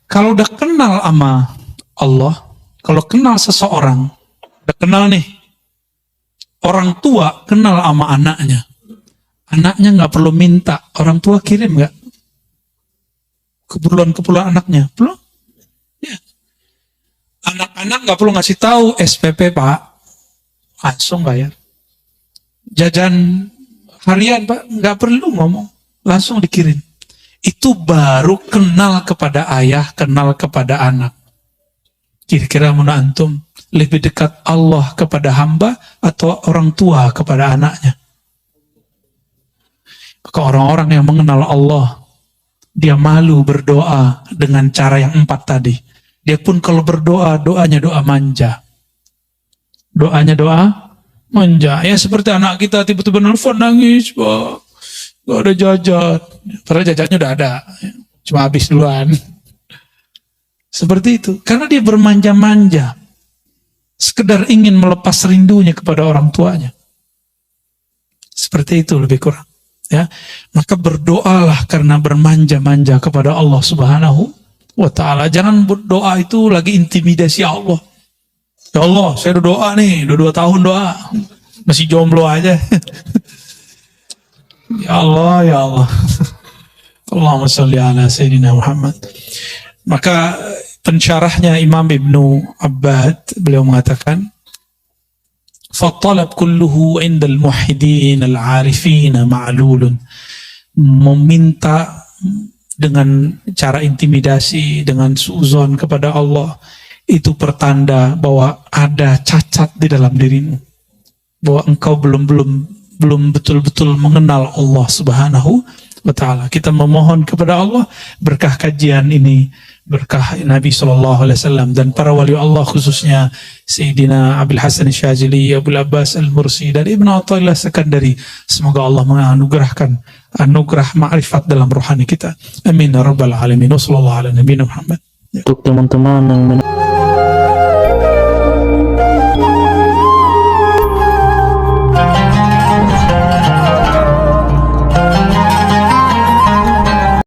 Kalau udah kenal sama Allah, kalau kenal seseorang, udah kenal nih, orang tua kenal sama anaknya, anaknya nggak perlu minta, orang tua kirim nggak? Keperluan anaknya, perlu? Ya. Anak-anak nggak perlu ngasih tahu SPP Pak, langsung bayar. Jajan harian Pak, nggak perlu ngomong, langsung dikirim. Itu baru kenal kepada ayah, kenal kepada anak. Kira-kira menurut antum lebih dekat Allah kepada hamba atau orang tua kepada anaknya? Ke orang-orang yang mengenal Allah, dia malu berdoa dengan cara yang 4 tadi. Dia pun kalau berdoa, doanya doa manja. Doanya doa manja. Ya seperti anak kita tiba-tiba nelfon nangis, Pak. Gak ada jajan. Padahal jajannya udah ada. Cuma habis duluan. Seperti itu. Karena dia bermanja-manja. Sekedar ingin melepas rindunya kepada orang tuanya. Seperti itu lebih kurang. Ya, maka berdoalah karena bermanja-manja kepada Allah Subhanahu wa ta'ala. Jangan berdoa itu lagi intimidasi Allah. Ya Allah, saya udah doa nih, udah 2 tahun doa. Masih jomblo aja. Ya Allah, ya Allah. Allahumma sholli ala Sayyidina Muhammad. Maka pensyarahnya Imam Ibnu Abbad, beliau mengatakan, فَالطَّلَبْ كُلُّهُ عِنْدَ الْمُوحِدِينَ الْعَارِفِينَ مَعْلُولٌ. Meminta dengan cara intimidasi, dengan suuzon kepada Allah, itu pertanda bahwa ada cacat di dalam dirimu. Bahwa engkau belum betul-betul mengenal Allah Subhanahu wa ta'ala. Kita memohon kepada Allah berkah kajian ini, berkah Nabi SAW dan para wali Allah, khususnya Sayyidina Abil Hasan Syazili, Abul Abbas Al-Mursi dan Ibn Athaillah Sekandari. Semoga Allah menganugerahkan anugerah ma'rifat dalam rohani kita. Amin ya rabbal alamin. Wassallallahu ala nabiyina Muhammad. Untuk teman-teman yang